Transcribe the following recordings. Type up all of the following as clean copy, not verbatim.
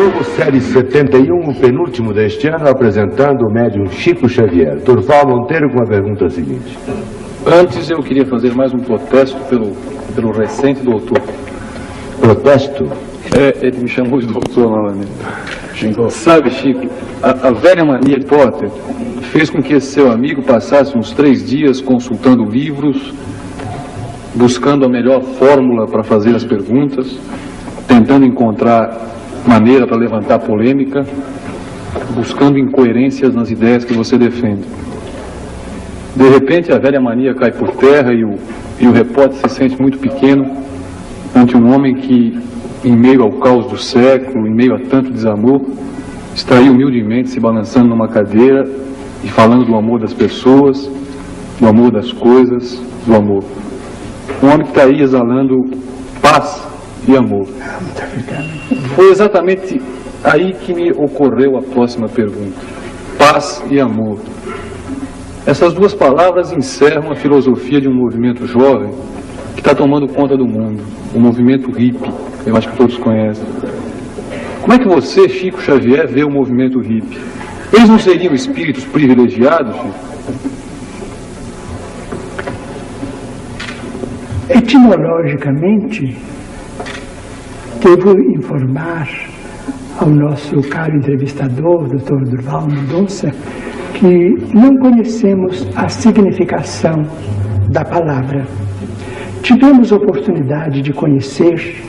Globo, série 71, o penúltimo deste ano, apresentando o médium Chico Xavier. Durval Monteiro com a pergunta seguinte. Antes eu queria fazer mais um protesto pelo recente doutor. Protesto? Ele me chamou de doutor novamente. Sabe, Chico, a velha mania Potter fez com que esse seu amigo passasse uns 3 dias consultando livros, buscando a melhor fórmula para fazer as perguntas, tentando encontrar maneira para levantar polêmica, buscando incoerências nas ideias que você defende. De repente a velha mania cai por terra e o repórter se sente muito pequeno ante um homem que, em meio ao caos do século, em meio a tanto desamor, está aí humildemente se balançando numa cadeira e falando do amor das pessoas, do amor das coisas, do amor. Um homem que está aí exalando paz e amor. Foi exatamente aí que me ocorreu a próxima pergunta. Paz e amor. Essas duas palavras encerram a filosofia de um movimento jovem que está tomando conta do mundo, o movimento hippie, eu acho que todos conhecem. Como é que você, Chico Xavier, vê o movimento hippie? Eles não seriam espíritos privilegiados, Chico? Etimologicamente, devo informar ao nosso caro entrevistador, Dr. Durval Mendonça, que não conhecemos a significação da palavra. Tivemos oportunidade de conhecer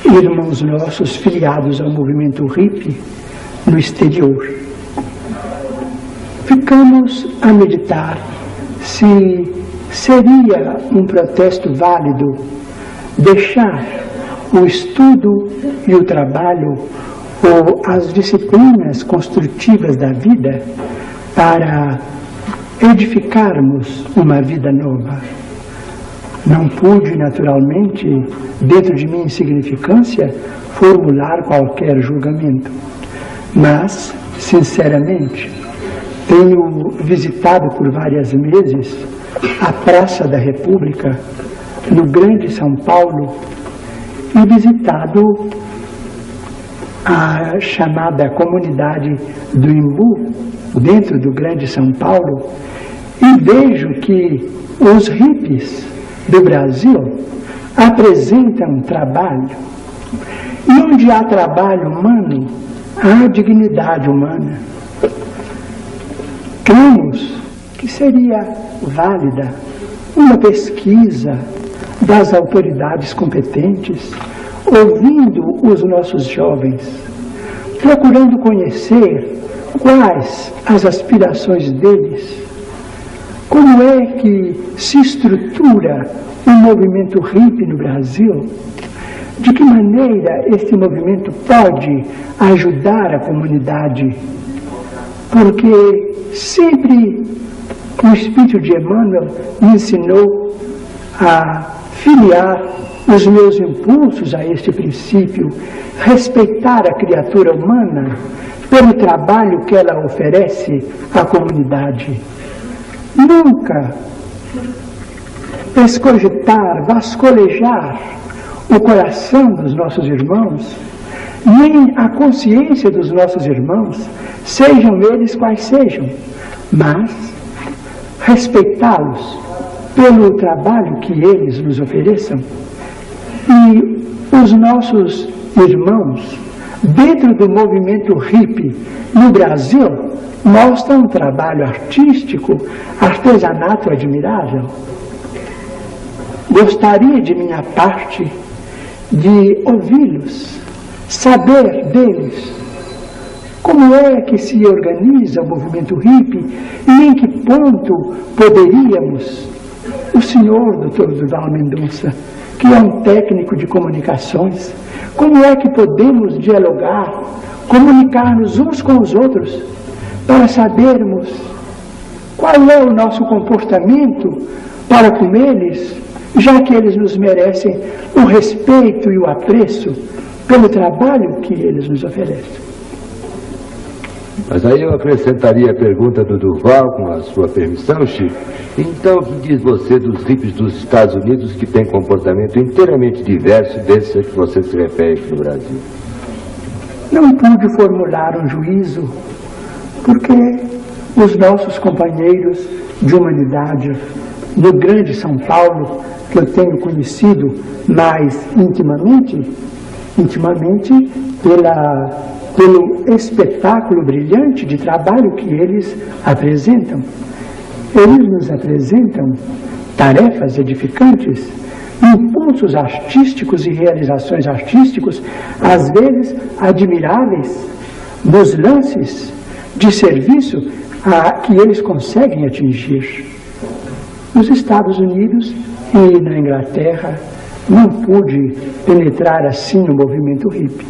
irmãos nossos filiados ao movimento hippie no exterior. Ficamos a meditar se seria um protesto válido deixar o estudo e o trabalho ou as disciplinas construtivas da vida para edificarmos uma vida nova. Não pude, naturalmente, dentro de minha insignificância, formular qualquer julgamento. Mas, sinceramente, tenho visitado por vários meses a Praça da República, no Grande São Paulo, e visitado a chamada comunidade do Imbu, dentro do Grande São Paulo, e vejo que os hippies do Brasil apresentam um trabalho. E onde há trabalho humano, há dignidade humana. Cremos que seria válida uma pesquisa das autoridades competentes, ouvindo os nossos jovens, procurando conhecer quais as aspirações deles, como é que se estrutura o movimento hippie no Brasil, de que maneira este movimento pode ajudar a comunidade, porque sempre o Espírito de Emmanuel me ensinou a filiar os meus impulsos a este princípio, respeitar a criatura humana pelo trabalho que ela oferece à comunidade. Nunca escogitar, vascolejar o coração dos nossos irmãos, nem a consciência dos nossos irmãos, sejam eles quais sejam, mas respeitá-los pelo trabalho que eles nos ofereçam. E os nossos irmãos, dentro do movimento hippie no Brasil, mostram um trabalho artístico, artesanato admirável. Gostaria de minha parte de ouvi-los, saber deles como é que se organiza o movimento hippie e em que ponto poderíamos, o senhor Dr. Durval Mendonça, que é um técnico de comunicações, como é que podemos dialogar, comunicar-nos uns com os outros, para sabermos qual é o nosso comportamento para com eles, já que eles nos merecem o respeito e o apreço pelo trabalho que eles nos oferecem. Mas aí eu acrescentaria a pergunta do Durval, com a sua permissão, Chico. Então, o que diz você dos hippies dos Estados Unidos que têm comportamento inteiramente diverso desse a que você se refere aqui no Brasil? não pude formular um juízo, porque os nossos companheiros de humanidade no grande São Paulo, que eu tenho conhecido mais intimamente pelo espetáculo brilhante de trabalho que eles apresentam. Eles nos apresentam tarefas edificantes, impulsos artísticos e realizações artísticos, às vezes admiráveis, nos lances de serviço que eles conseguem atingir. Nos Estados Unidos e na Inglaterra, não pude penetrar assim no movimento hippie.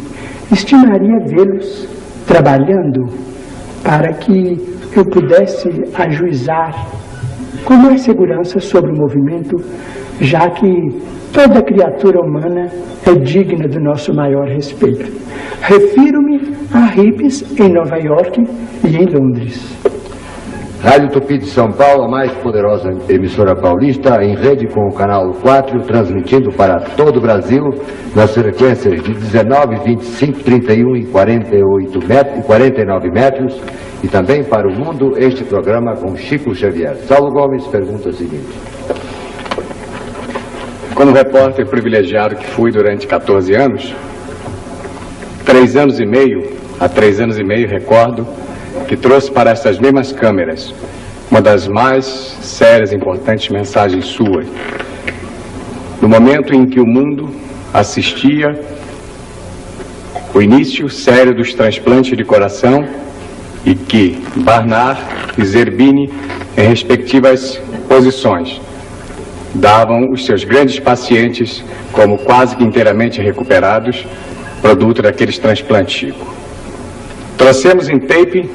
Estimaria vê-los trabalhando para que eu pudesse ajuizar com mais segurança sobre o movimento, já que toda criatura humana é digna do nosso maior respeito. Refiro-me a hippies em Nova York e em Londres. Rádio Tupi de São Paulo, a mais poderosa emissora paulista, em rede com o canal 4, transmitindo para todo o Brasil, nas frequências de 19, 25, 31 e 49 metros, e também para o mundo, este programa com Chico Xavier. Saulo Gomes pergunta o seguinte: como repórter privilegiado que fui durante 14 anos, 3 anos e meio, recordo que trouxe para essas mesmas câmeras uma das mais sérias e importantes mensagens suas. No momento em que o mundo assistia o início sério dos transplantes de coração e que Barnard e Zerbini, em respectivas posições, davam os seus grandes pacientes como quase que inteiramente recuperados, produto daqueles transplantes, Chico. Trouxemos em tape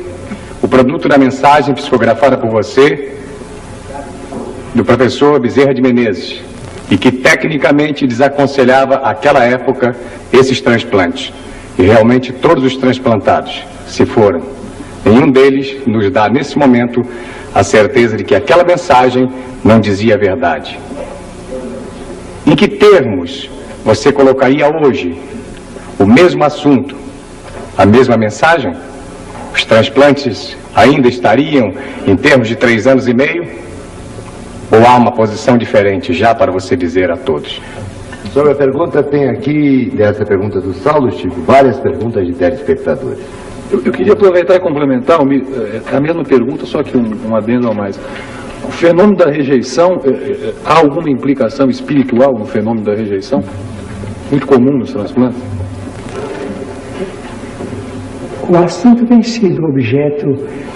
o produto da mensagem psicografada por você, do professor Bezerra de Menezes, e que tecnicamente desaconselhava àquela época esses transplantes. E realmente todos os transplantados se foram. Nenhum deles nos dá nesse momento a certeza de que aquela mensagem não dizia a verdade. Em que termos você colocaria hoje o mesmo assunto, a mesma mensagem? Os transplantes ainda estariam em termos de 3 anos e meio? Ou há uma posição diferente já para você dizer a todos? Sobre a pergunta, tem aqui, dessa pergunta do Saulo, Chico, várias perguntas de telespectadores. Eu queria aproveitar e complementar a mesma pergunta, só que um adendo a mais. O fenômeno da rejeição, há alguma implicação espiritual no fenômeno da rejeição? Muito comum nos transplantes? O assunto tem sido objeto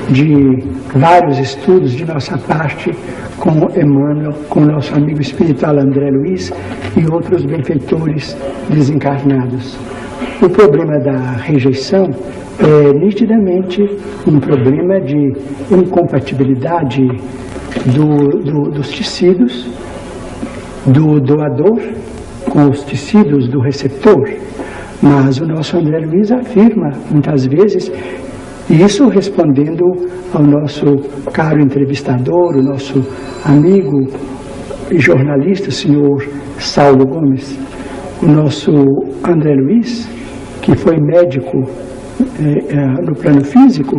de vários estudos de nossa parte com Emmanuel, com nosso amigo espiritual André Luiz e outros benfeitores desencarnados. O problema da rejeição é nitidamente um problema de incompatibilidade dos tecidos do doador com os tecidos do receptor. Mas o nosso André Luiz afirma, muitas vezes, e isso respondendo ao nosso caro entrevistador, o nosso amigo e jornalista, senhor Saulo Gomes, o nosso André Luiz, que foi médico no plano físico,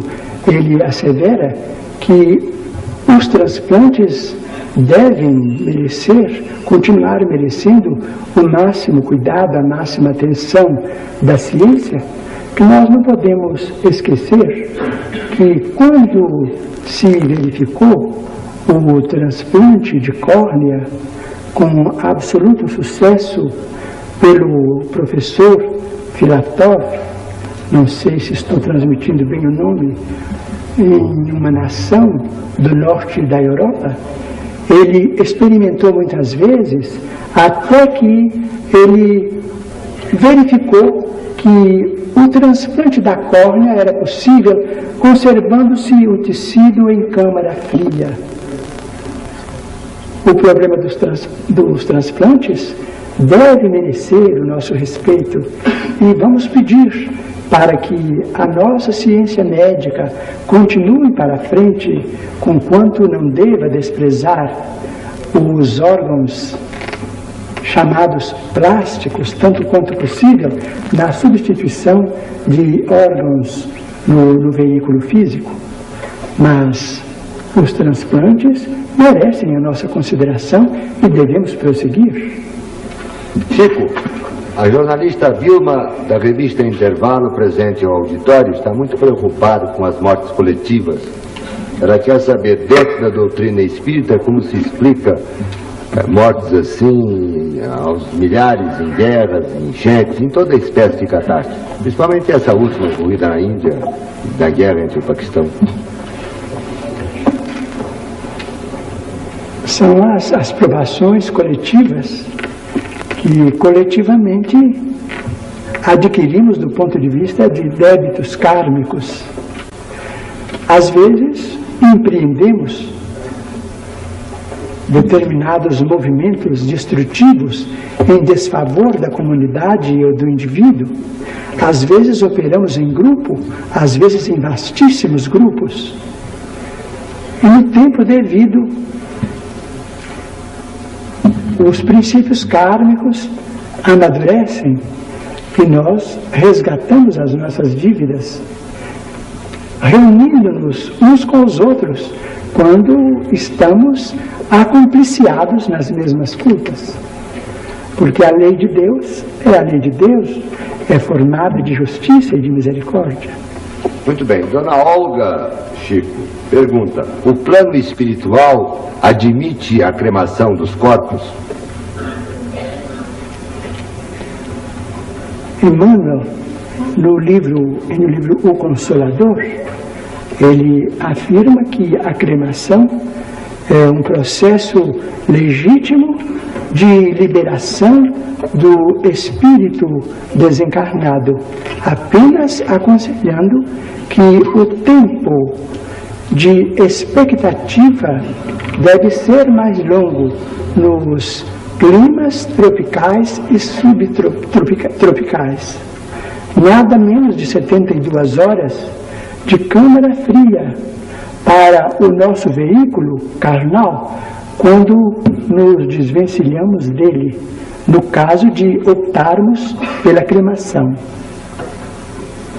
ele assevera que os transplantes devem continuar merecendo o máximo cuidado, a máxima atenção da ciência, que nós não podemos esquecer que quando se verificou o transplante de córnea com absoluto sucesso pelo professor Filatov, não sei se estou transmitindo bem o nome, em uma nação do norte da Europa, ele experimentou muitas vezes, até que ele verificou que o transplante da córnea era possível conservando-se o tecido em câmara fria. O problema dos transplantes deve merecer o nosso respeito e vamos pedir para que a nossa ciência médica continue para frente, conquanto não deva desprezar os órgãos chamados plásticos, tanto quanto possível, na substituição de órgãos no veículo físico. Mas os transplantes merecem a nossa consideração e devemos prosseguir. Chico, a jornalista Vilma, da revista Intervalo, presente ao auditório, está muito preocupada com as mortes coletivas. Ela quer saber, dentro da doutrina espírita, como se explica mortes assim, aos milhares, em guerras, em enchentes, em toda espécie de catástrofe. Principalmente essa última ocorrida na Índia, da guerra entre o Paquistão. São as provações coletivas que coletivamente adquirimos do ponto de vista de débitos kármicos. Às vezes, empreendemos determinados movimentos destrutivos em desfavor da comunidade ou do indivíduo. Às vezes operamos em grupo, às vezes em vastíssimos grupos. E no tempo devido, os princípios kármicos amadurecem e nós resgatamos as nossas dívidas, reunindo-nos uns com os outros quando estamos acompliciados nas mesmas culpas. Porque a lei de Deus é a lei de Deus, é formada de justiça e de misericórdia. Muito bem. Dona Olga, Chico, pergunta: o plano espiritual admite a cremação dos corpos? Emmanuel, no livro O Consolador, ele afirma que a cremação é um processo legítimo de liberação do espírito desencarnado, apenas aconselhando que o tempo de expectativa deve ser mais longo nos climas tropicais e subtropicais. Nada menos de 72 horas de câmara fria para o nosso veículo carnal quando nos desvencilhamos dele, no caso de optarmos pela cremação.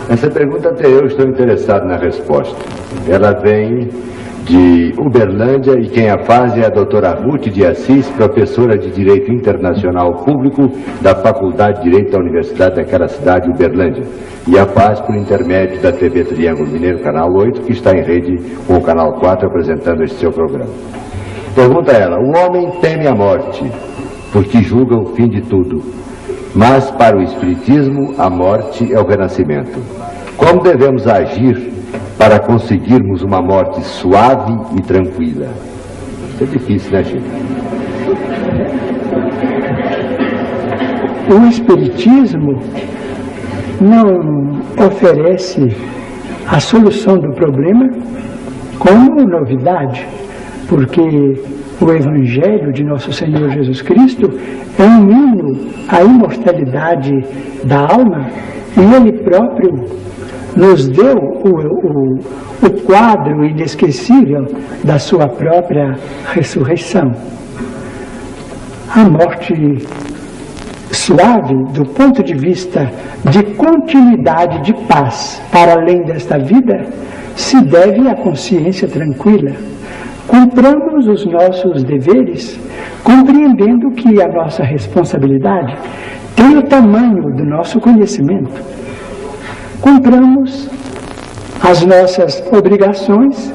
Essa pergunta até eu estou interessado na resposta. Ela vem de Uberlândia e quem a faz é a doutora Ruth de Assis, professora de Direito Internacional Público da Faculdade de Direito da Universidade daquela cidade, Uberlândia. E a faz por intermédio da TV Triângulo Mineiro, Canal 8, que está em rede com o Canal 4 apresentando este seu programa. Pergunta ela: o homem teme a morte, porque julga o fim de tudo. Mas para o Espiritismo, a morte é o renascimento. Como devemos agir para conseguirmos uma morte suave e tranquila? É difícil, né, Chico? O Espiritismo não oferece a solução do problema como novidade, porque o Evangelho de Nosso Senhor Jesus Cristo é um hino à imortalidade da alma e Ele próprio nos deu o quadro inesquecível da sua própria ressurreição. A morte suave, do ponto de vista de continuidade de paz para além desta vida, se deve à consciência tranquila. Cumpramos os nossos deveres, compreendendo que a nossa responsabilidade tem o tamanho do nosso conhecimento. Cumpramos as nossas obrigações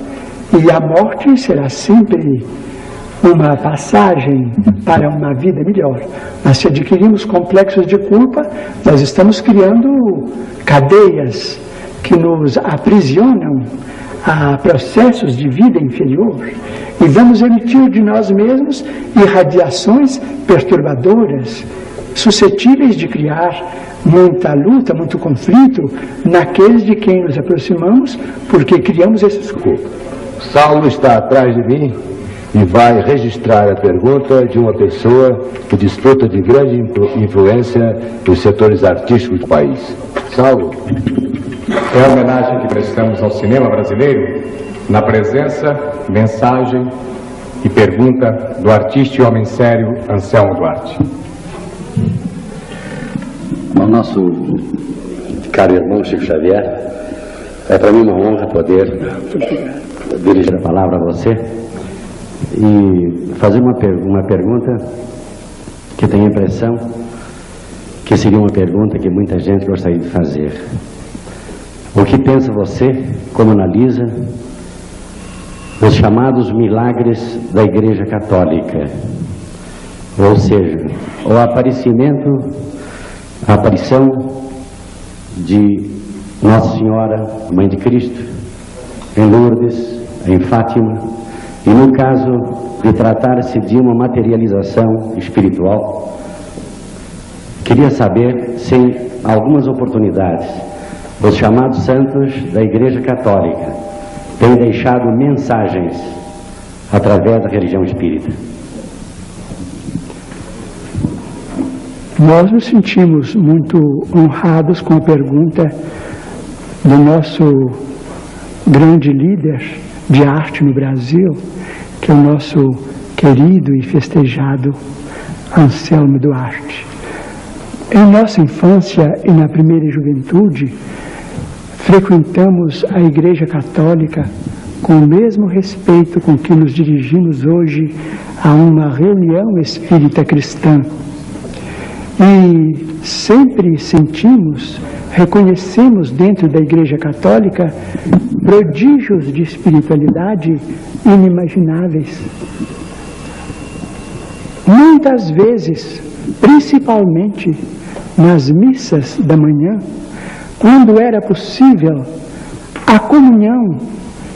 e a morte será sempre uma passagem para uma vida melhor. Mas se adquirimos complexos de culpa, nós estamos criando cadeias que nos aprisionam a processos de vida inferior e vamos emitir de nós mesmos irradiações perturbadoras, suscetíveis de criar muita luta, muito conflito naqueles de quem nos aproximamos, porque criamos esses cultos. Saulo está atrás de mim e vai registrar a pergunta de uma pessoa que desfruta de grande influência nos setores artísticos do país. Saulo. É a homenagem que prestamos ao cinema brasileiro na presença, mensagem e pergunta do artista e homem sério Anselmo Duarte. nosso caro irmão Chico Xavier, é para mim uma honra poder dirigir a palavra a você e fazer uma pergunta que tenho a impressão que seria uma pergunta que muita gente gostaria de fazer. O que pensa você, como analisa os chamados milagres da Igreja Católica? Ou seja, o a aparição de Nossa Senhora, Mãe de Cristo, em Lourdes, em Fátima, e no caso de tratar-se de uma materialização espiritual, queria saber se em algumas oportunidades os chamados santos da Igreja Católica têm deixado mensagens através da religião espírita. Nós nos sentimos muito honrados com a pergunta do nosso grande líder de arte no Brasil, que é o nosso querido e festejado Anselmo Duarte. Em nossa infância e na primeira juventude, frequentamos a Igreja Católica com o mesmo respeito com que nos dirigimos hoje a uma reunião espírita cristã. E sempre reconhecemos dentro da Igreja Católica prodígios de espiritualidade inimagináveis. Muitas vezes, principalmente nas missas da manhã, quando era possível a comunhão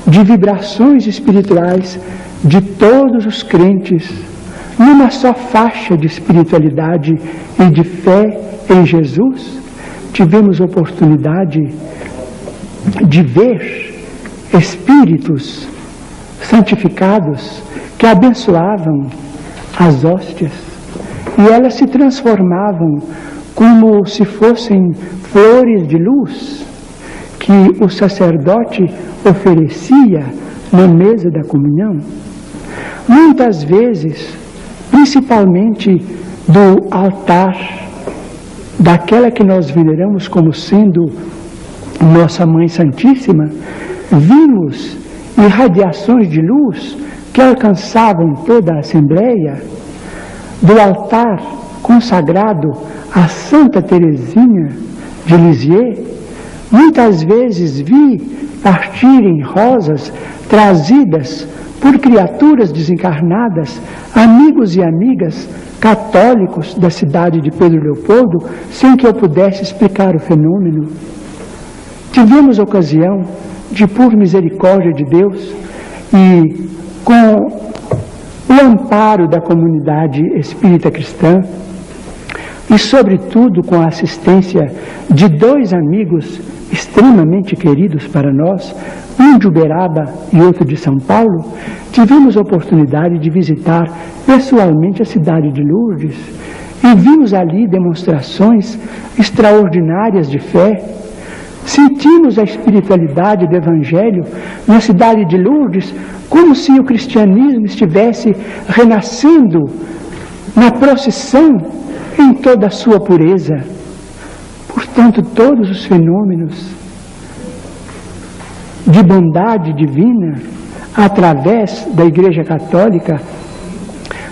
de vibrações espirituais de todos os crentes, numa só faixa de espiritualidade e de fé em Jesus, tivemos oportunidade de ver espíritos santificados que abençoavam as hóstias e elas se transformavam como se fossem flores de luz que o sacerdote oferecia na mesa da comunhão. Muitas vezes, principalmente do altar daquela que nós veneramos como sendo Nossa Mãe Santíssima, vimos irradiações de luz que alcançavam toda a Assembleia. Do altar consagrado a Santa Teresinha de Lisieux, muitas vezes vi partirem rosas trazidas por criaturas desencarnadas, amigos e amigas católicos da cidade de Pedro Leopoldo, sem que eu pudesse explicar o fenômeno. Tivemos ocasião de, por misericórdia de Deus e com o amparo da comunidade espírita cristã, e sobretudo com a assistência de dois amigos extremamente queridos para nós, um de Uberaba e outro de São Paulo, tivemos a oportunidade de visitar pessoalmente a cidade de Lourdes e vimos ali demonstrações extraordinárias de fé. Sentimos a espiritualidade do Evangelho na cidade de Lourdes como se o cristianismo estivesse renascendo na procissão em toda a sua pureza. Portanto, todos os fenômenos de bondade divina através da Igreja Católica,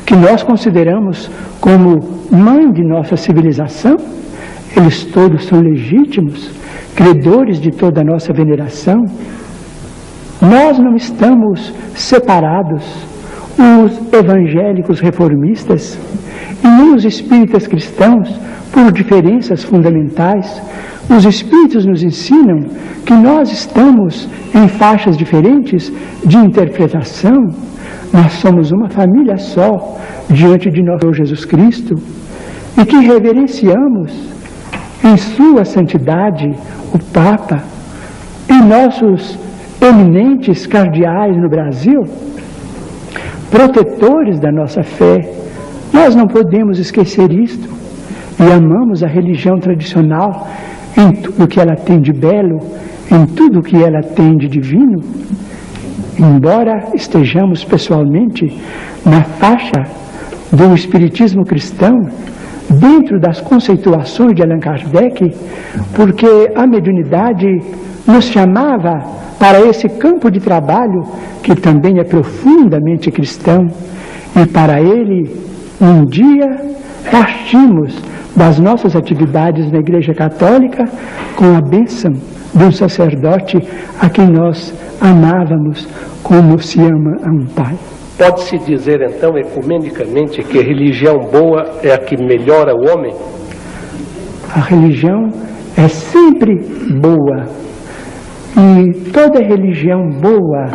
que nós consideramos como mãe de nossa civilização, eles todos são legítimos, credores de toda a nossa veneração. Nós não estamos separados, os evangélicos reformistas e nem os espíritas cristãos, por diferenças fundamentais. Os espíritos nos ensinam que nós estamos em faixas diferentes de interpretação. Nós somos uma família só diante de nosso Senhor Jesus Cristo e que reverenciamos em sua santidade o Papa e nossos eminentes cardeais no Brasil, protetores da nossa fé. Nós não podemos esquecer isto e amamos a religião tradicional em tudo que ela tem de belo, em tudo que ela tem de divino, embora estejamos pessoalmente na faixa do espiritismo cristão, dentro das conceituações de Allan Kardec, porque a mediunidade nos chamava para esse campo de trabalho que também é profundamente cristão, e para ele, um dia, partimos das nossas atividades na Igreja Católica com a bênção de um sacerdote a quem nós amávamos como se ama a um pai. Pode-se dizer, então, ecumenicamente, que a religião boa é a que melhora o homem? A religião é sempre boa. E toda religião boa,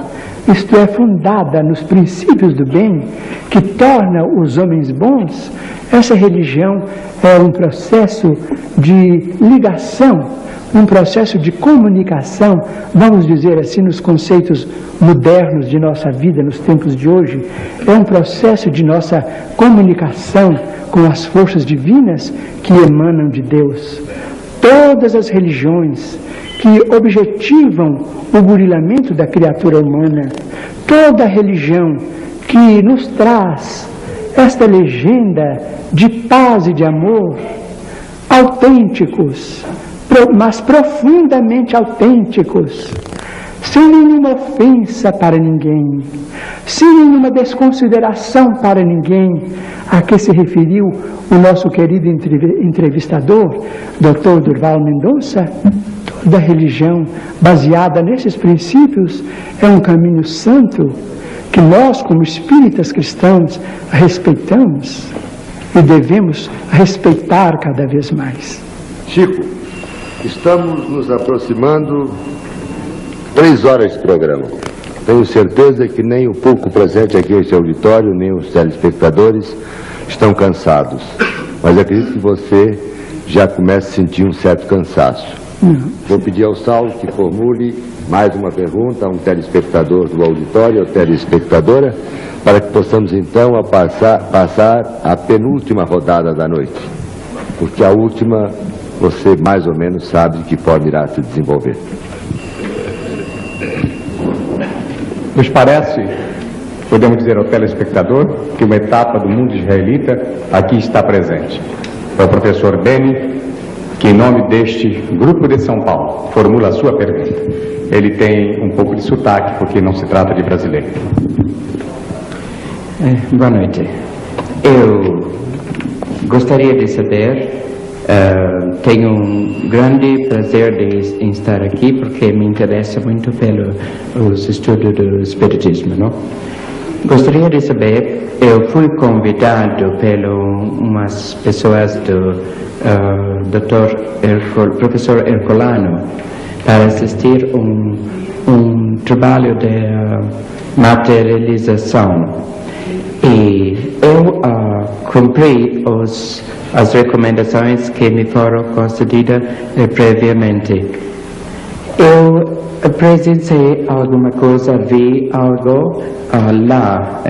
isto é, fundada nos princípios do bem, que torna os homens bons, essa religião é um processo de ligação, um processo de comunicação, vamos dizer assim, nos conceitos modernos de nossa vida, nos tempos de hoje, é um processo de nossa comunicação com as forças divinas que emanam de Deus. Todas as religiões que objetivam o burilamento da criatura humana, toda religião que nos traz esta legenda de paz e de amor, autênticos, mas profundamente autênticos, sem nenhuma ofensa para ninguém, sem nenhuma desconsideração para ninguém, a que se referiu o nosso querido entrevistador, Dr. Durval Mendonça. Toda religião baseada nesses princípios é um caminho santo que nós, como espíritas cristãos, respeitamos e devemos respeitar cada vez mais. Chico, estamos nos aproximando 3 horas de programa. Tenho certeza que nem o pouco presente aqui neste auditório, nem os telespectadores estão cansados. Mas acredito que você já começa a sentir um certo cansaço. Vou pedir ao Saulo que formule mais uma pergunta a um telespectador do auditório ou telespectadora, para que possamos então passar a penúltima rodada da noite. Porque a última, você mais ou menos sabe de que forma irá se desenvolver. Nos parece, podemos dizer ao telespectador, que uma etapa do mundo israelita aqui está presente. É o professor Beni, que em nome deste grupo de São Paulo formula a sua pergunta. Ele tem um pouco de sotaque, porque não se trata de brasileiro. Boa noite. Eu gostaria de saber, tenho um grande prazer de estar aqui, porque me interessa muito pelos estudos do Espiritismo, não? Gostaria de saber, eu fui convidado por umas pessoas do professor Ercolano para assistir um trabalho de materialização. E eu cumpri as recomendações que me foram concedidas previamente. Eu presenciei alguma coisa, vi algo lá,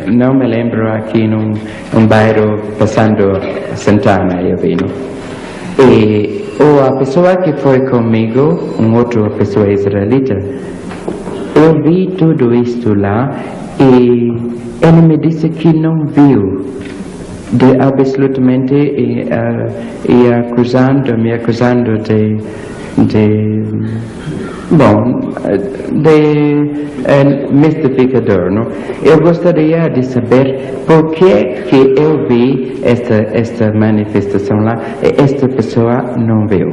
não me lembro, aqui num bairro passando Santana, eu vi, não? E a pessoa que foi comigo, outra pessoa israelita, eu vi tudo isto lá e ele me disse que não viu, absolutamente, me acusando de mistificador, não? Eu gostaria de saber por que eu vi esta manifestação lá e esta pessoa não viu.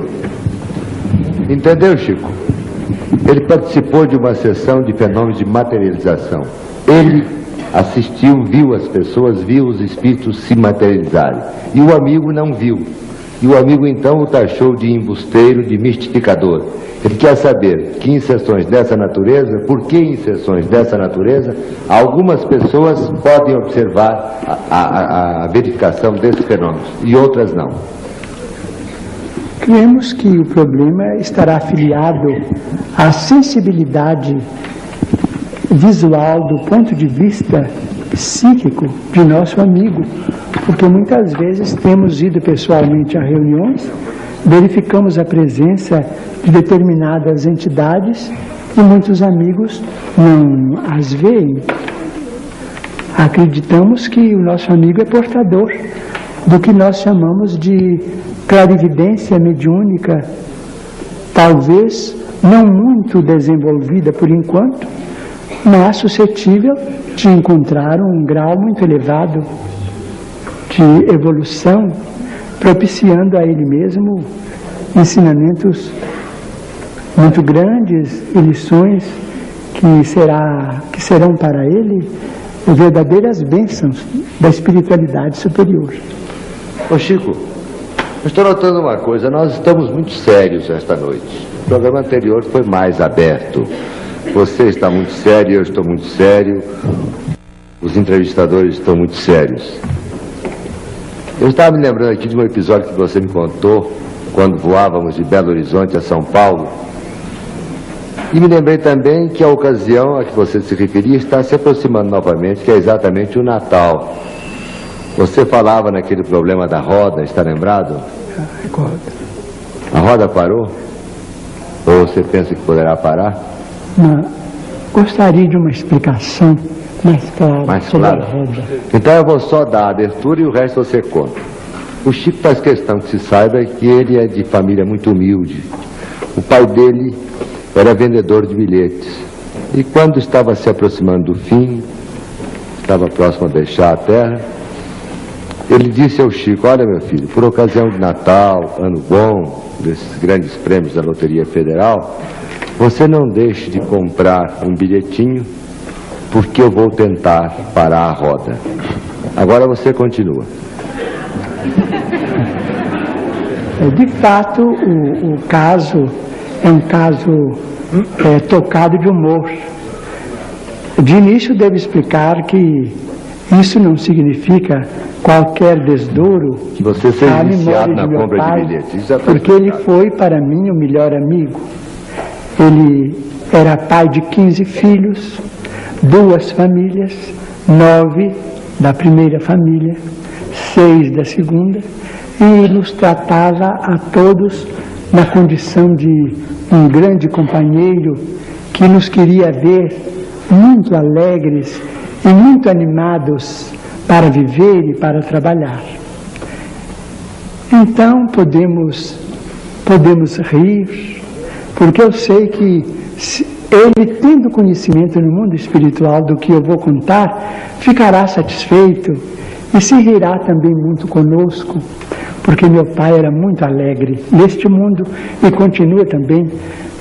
Entendeu, Chico? Ele participou de uma sessão de fenômenos de materialização. Ele assistiu, viu as pessoas, viu os espíritos se materializarem. E o amigo não viu. E o amigo então o taxou de embusteiro, de mistificador. Ele quer saber que em sessões dessa natureza, por que em sessões dessa natureza, algumas pessoas podem observar a verificação desses fenômenos e outras não. Cremos que o problema estará afiliado à sensibilidade visual do ponto de vista psíquico de nosso amigo, porque muitas vezes temos ido pessoalmente a reuniões, verificamos a presença de determinadas entidades e muitos amigos não as veem. Acreditamos que o nosso amigo é portador do que nós chamamos de clarividência mediúnica, talvez não muito desenvolvida por enquanto, mas suscetível de encontrar um grau muito elevado de evolução, propiciando a ele mesmo ensinamentos muito grandes e lições que serão para ele verdadeiras bênçãos da espiritualidade superior. Ô Chico, eu estou notando uma coisa, nós estamos muito sérios esta noite. O programa anterior foi mais aberto. Você está muito sério, eu estou muito sério, os entrevistadores estão muito sérios. Eu estava me lembrando aqui de um episódio que você me contou quando voávamos de Belo Horizonte a São Paulo. E me lembrei também que a ocasião a que você se referia está se aproximando novamente, que é exatamente o Natal. Você falava naquele problema da roda, está lembrado? Recordo. A roda parou? Ou você pensa que poderá parar? Não. Gostaria de uma explicação mais clara. Mais sobre clara? a roda. Então eu vou só dar a abertura e o resto você conta. O Chico faz questão que se saiba que ele é de família muito humilde. O pai dele era vendedor de bilhetes. E quando estava se aproximando do fim, estava próximo a deixar a terra, ele disse ao Chico: olha, meu filho, por ocasião de Natal, ano bom, desses grandes prêmios da Loteria Federal, você não deixe de comprar um bilhetinho, porque eu vou tentar parar a roda. Agora você continua. De fato, o caso é um caso tocado de humor. De início, devo explicar que isso não significa qualquer desdouro Você ser à iniciado memória na de meu compra pai, de bilhetes. Isso é porque ele foi para mim o melhor amigo. Ele era pai de 15 filhos, 2 famílias, 9 da primeira família, 6 da segunda, e nos tratava a todos na condição de um grande companheiro que nos queria ver muito alegres e muito animados para viver e para trabalhar. Então podemos rir, porque eu sei que ele, tendo conhecimento no mundo espiritual do que eu vou contar, ficará satisfeito e se rirá também muito conosco, porque meu pai era muito alegre neste mundo e continua também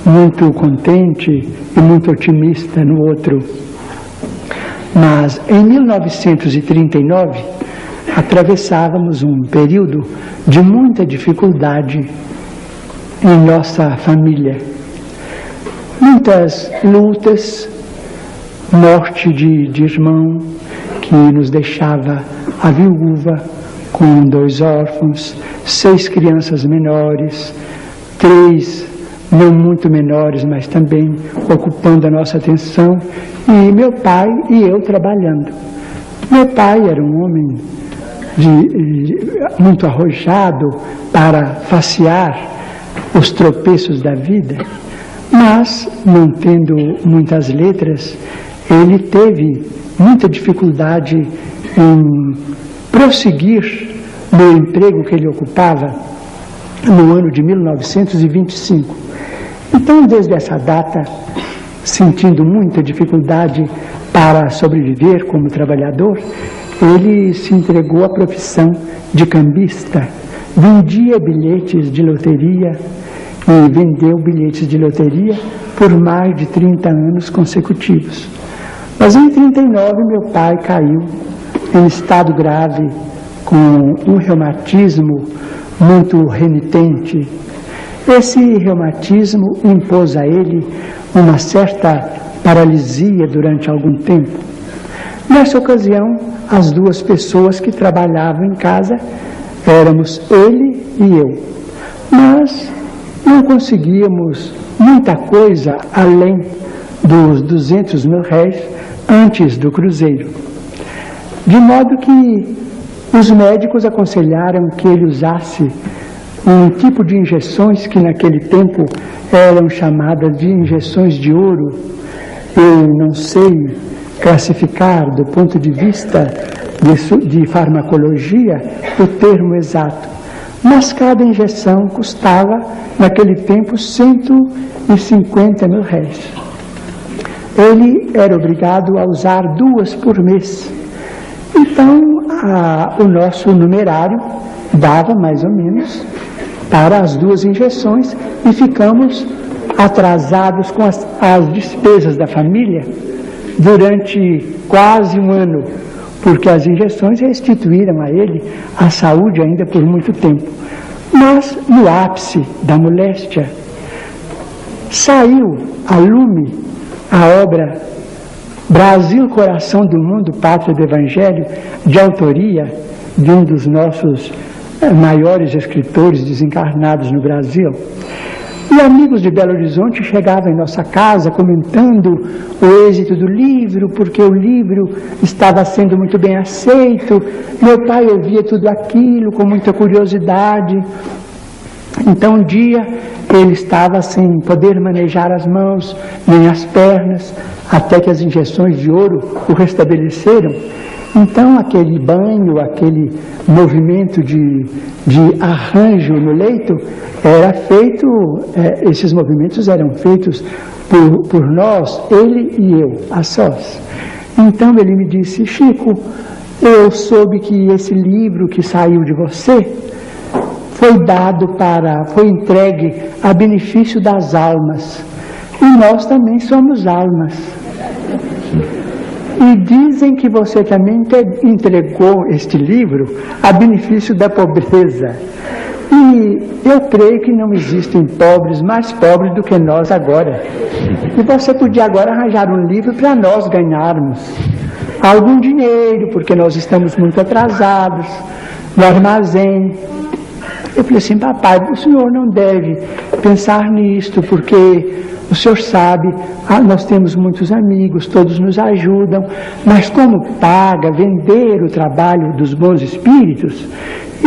muito contente e muito otimista no outro. Mas em 1939 atravessávamos um período de muita dificuldade em nossa família. Muitas lutas, morte de irmão que nos deixava a viúva com 2 órfãos, 6 crianças menores, 3 não muito menores, mas também ocupando a nossa atenção, e meu pai e eu trabalhando. Meu pai era um homem muito arrojado para facear os tropeços da vida, mas, não tendo muitas letras, ele teve muita dificuldade em prosseguir no emprego que ele ocupava no ano de 1925. Então, desde essa data, sentindo muita dificuldade para sobreviver como trabalhador, ele se entregou à profissão de cambista. Vendia bilhetes de loteria e vendeu bilhetes de loteria por mais de 30 anos consecutivos. Mas em 39 meu pai caiu em estado grave, com um reumatismo muito remitente. Esse reumatismo impôs a ele uma certa paralisia durante algum tempo. Nessa ocasião, as 2 pessoas que trabalhavam em casa éramos ele e eu. Mas não conseguíamos muita coisa além dos 200 mil réis antes do cruzeiro. De modo que os médicos aconselharam que ele usasse um tipo de injeções que naquele tempo eram chamadas de injeções de ouro. Eu não sei classificar do ponto de vista de farmacologia o termo exato, mas cada injeção custava, naquele tempo, 150 mil réis. Ele era obrigado a usar 2 por mês. Então, o nosso numerário dava, mais ou menos, para as 2 injeções e ficamos atrasados com as despesas da família durante quase um ano, porque as injeções restituíram a ele a saúde ainda por muito tempo. Mas, no ápice da moléstia, saiu a lume a obra Brasil, Coração do Mundo, Pátria do Evangelho, de autoria de um dos nossos maiores escritores desencarnados no Brasil. E amigos de Belo Horizonte chegavam em nossa casa comentando o êxito do livro, porque o livro estava sendo muito bem aceito. Meu pai ouvia tudo aquilo com muita curiosidade. Então um dia ele estava sem poder manejar as mãos nem as pernas, até que as injeções de ouro o restabeleceram. Então aquele banho, aquele movimento de arranjo no leito era feito, esses movimentos eram feitos por nós, ele e eu, a sós. Então ele me disse: Chico, eu soube que esse livro que saiu de você foi entregue a benefício das almas, e nós também somos almas. E dizem que você também entregou este livro a benefício da pobreza. E eu creio que não existem pobres mais pobres do que nós agora. E você podia agora arranjar um livro para nós ganharmos algum dinheiro, porque nós estamos muito atrasados no armazém. Eu falei assim: papai, o senhor não deve pensar nisto, porque o senhor sabe, nós temos muitos amigos, todos nos ajudam, mas como paga vender o trabalho dos bons espíritos,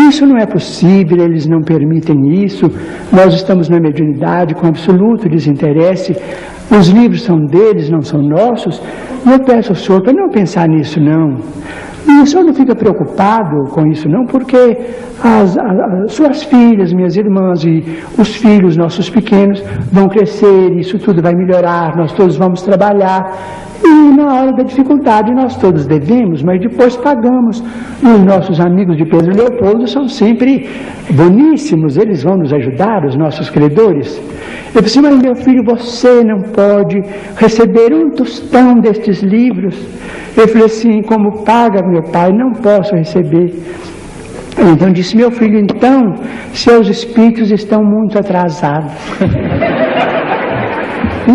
isso não é possível, eles não permitem isso, nós estamos na mediunidade com absoluto desinteresse, os livros são deles, não são nossos, e eu peço ao senhor para não pensar nisso não. E o senhor não fica preocupado com isso não, porque as suas filhas, minhas irmãs e os filhos, nossos pequenos, vão crescer, isso tudo vai melhorar, nós todos vamos trabalhar. E na hora da dificuldade nós todos devemos, mas depois pagamos. E os nossos amigos de Pedro Leopoldo são sempre boníssimos, eles vão nos ajudar, os nossos credores. Eu disse: mas meu filho, você não pode receber um tostão destes livros. Eu falei assim: como paga meu pai, não posso receber. Então disse: meu filho, então seus espíritos estão muito atrasados.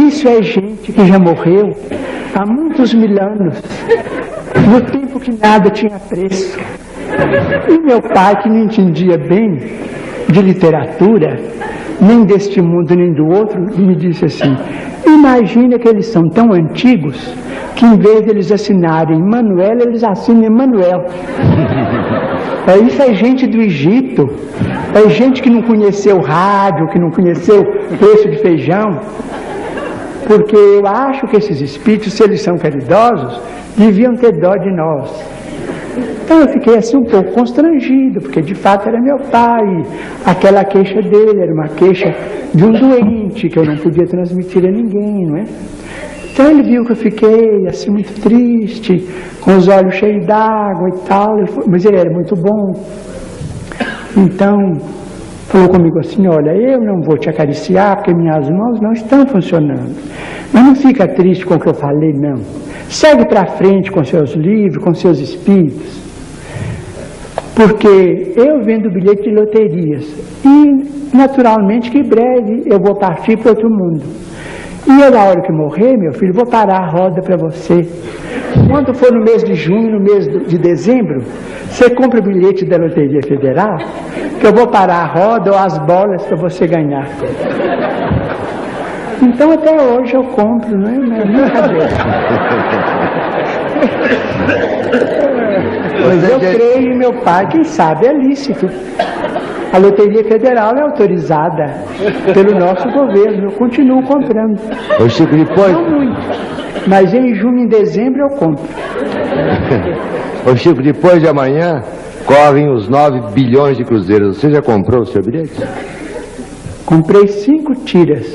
Isso é gente que já morreu há muitos mil anos, no tempo que nada tinha preço. E meu pai, que não entendia bem de literatura, nem deste mundo nem do outro, me disse assim: imagina que eles são tão antigos que em vez de eles assinarem Manuel, eles assinam Emanuel. Isso é gente do Egito, é gente que não conheceu rádio, que não conheceu preço de feijão. Porque eu acho que esses espíritos, se eles são caridosos, deviam ter dó de nós. Então eu fiquei assim um pouco constrangido, porque de fato era meu pai, aquela queixa dele era uma queixa de um doente, que eu não podia transmitir a ninguém, não é? Então ele viu que eu fiquei assim muito triste, com os olhos cheios d'água e tal, mas ele era muito bom. Então falou comigo assim: olha, eu não vou te acariciar porque minhas mãos não estão funcionando, mas não fica triste com o que eu falei não, segue para frente com seus livros, com seus espíritos, porque eu vendo bilhete de loterias e naturalmente que breve eu vou partir para outro mundo, e eu, na hora que morrer, meu filho, vou parar a roda para você. Quando for no mês de junho, no mês de dezembro, você compra o bilhete da Loteria Federal, que eu vou parar a roda ou as bolas para você ganhar. Então até hoje eu compro, não é? Não é brincadeira. Mas eu creio em meu pai, quem sabe é lícito. A Loteria Federal é autorizada pelo nosso governo, eu continuo comprando. Ô Chico, depois... Não muito, mas em junho e dezembro eu compro. Ô Chico, depois de amanhã correm os 9 bilhões de cruzeiros. Você já comprou o seu bilhete? Comprei 5 tiras.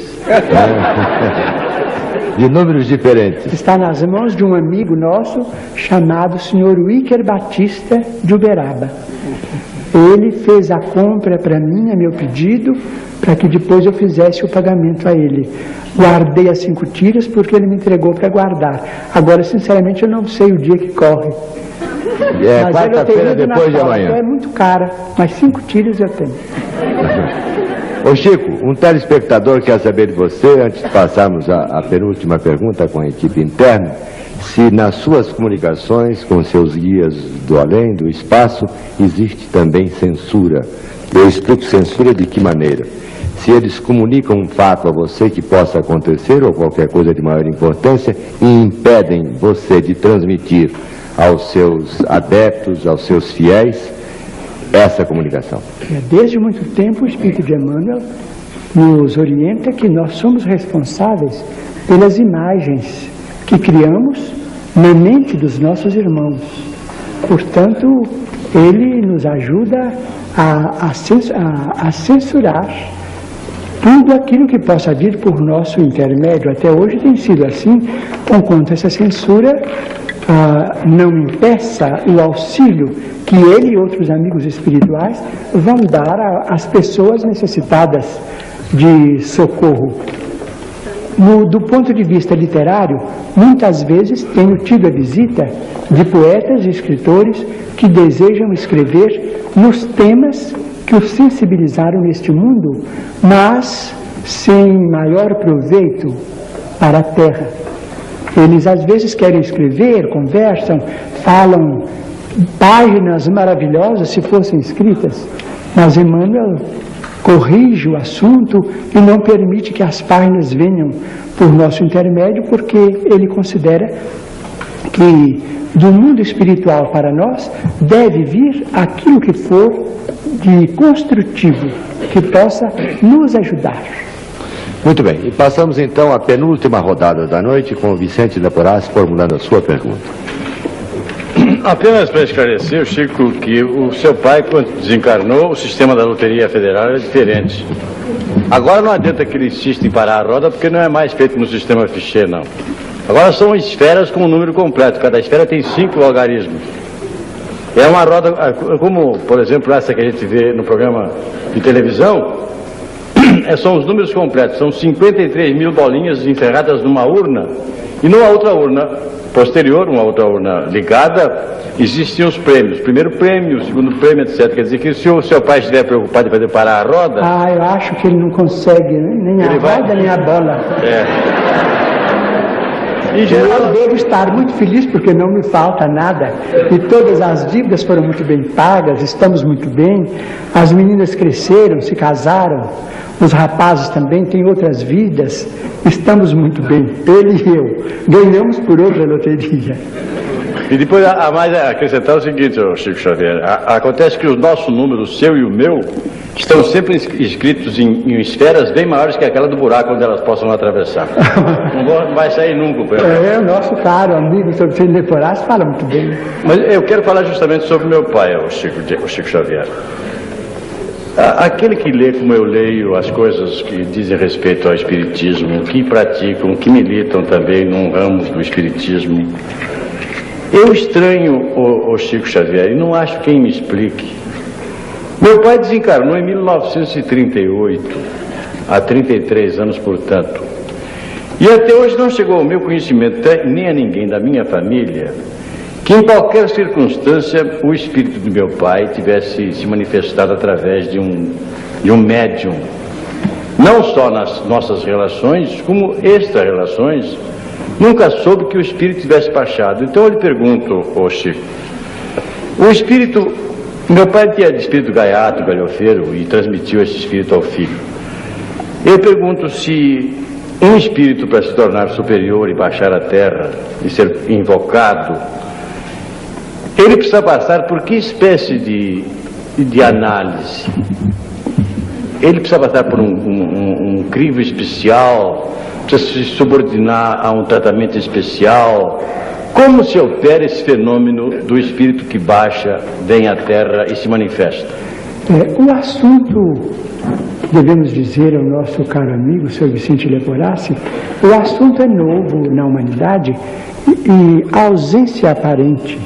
De números diferentes. Está nas mãos de um amigo nosso chamado Sr. Wicker Batista de Uberaba. Ele fez a compra para mim, a meu pedido, para que depois eu fizesse o pagamento a ele. Guardei as 5 tiras porque ele me entregou para guardar. Agora, sinceramente, eu não sei o dia que corre. É quarta-feira depois de amanhã. É muito cara, mas 5 tiras eu tenho. Ô Chico, um telespectador quer saber de você, antes de passarmos a penúltima pergunta com a equipe interna, se nas suas comunicações com seus guias do além, do espaço, existe também censura. Eu explico censura de que maneira? Se eles comunicam um fato a você que possa acontecer ou qualquer coisa de maior importância e impedem você de transmitir aos seus adeptos, aos seus fiéis, essa comunicação. Desde muito tempo o Espírito de Emmanuel nos orienta que nós somos responsáveis pelas imagens que criamos na mente dos nossos irmãos. Portanto, ele nos ajuda a censurar tudo aquilo que possa vir por nosso intermédio. Até hoje tem sido assim, conquanto essa censura não impeça o auxílio que ele e outros amigos espirituais vão dar às pessoas necessitadas de socorro. Do ponto de vista literário, muitas vezes tenho tido a visita de poetas e escritores que desejam escrever nos temas que os sensibilizaram neste mundo, mas sem maior proveito para a Terra. Eles às vezes querem escrever, conversam, falam páginas maravilhosas se fossem escritas, mas Emmanuel corrige o assunto e não permite que as páginas venham por nosso intermédio, porque ele considera que do mundo espiritual para nós deve vir aquilo que for de construtivo, que possa nos ajudar. Muito bem, e passamos então à penúltima rodada da noite com o Vicente Leporás formulando a sua pergunta. Apenas para esclarecer, Chico, que o seu pai, quando desencarnou, o sistema da Loteria Federal era diferente. Agora não adianta que ele insista em parar a roda, porque não é mais feito no sistema Fichet, não. Agora são esferas com um número completo, cada esfera tem 5 logaritmos. É uma roda, como, por exemplo, essa que a gente vê no programa de televisão, são os números completos, são 53 mil bolinhas encerradas numa urna, e numa outra urna posterior, uma outra urna ligada, existem os prêmios. Primeiro prêmio, segundo prêmio, etc. Quer dizer que se o seu pai estiver preocupado em fazer parar a roda... eu acho que ele não consegue, nem a roda, nem a bola. Eu devo estar muito feliz porque não me falta nada e todas as dívidas foram muito bem pagas, estamos muito bem, as meninas cresceram, se casaram, os rapazes também têm outras vidas, estamos muito bem, ele e eu, ganhamos por outra loteria. E depois, a mais acrescentar o seguinte, Chico Xavier, acontece que o nosso número, o seu e o meu, estão sempre inscritos em esferas bem maiores que aquela do buraco onde elas possam atravessar. Não vai sair nunca. O nosso caro amigo, o Vicente Leporás, fala muito bem. Mas eu quero falar justamente sobre meu pai, o Chico Xavier. Aquele que lê como eu leio as coisas que dizem respeito ao espiritismo, que praticam, que militam também num ramo do espiritismo, eu estranho o Chico Xavier e não acho quem me explique. Meu pai desencarnou em 1938, há 33 anos, portanto. E até hoje não chegou ao meu conhecimento, nem a ninguém da minha família, que em qualquer circunstância o espírito do meu pai tivesse se manifestado através de um médium. Não só nas nossas relações, como extra-relações, nunca soube que o espírito tivesse baixado. Então eu lhe pergunto, Chico, o espírito, meu pai tinha de espírito gaiato, galhofeiro, e transmitiu esse espírito ao filho. Eu pergunto se um espírito, para se tornar superior e baixar a terra e ser invocado, ele precisa passar por que espécie de e de análise, ele precisa passar por um crivo especial, precisa se subordinar a um tratamento especial. Como se opera esse fenômeno do espírito que baixa, vem à Terra e se manifesta? O assunto, devemos dizer ao nosso caro amigo, Sr. Vicente Leporassi, o assunto é novo na humanidade e a ausência aparente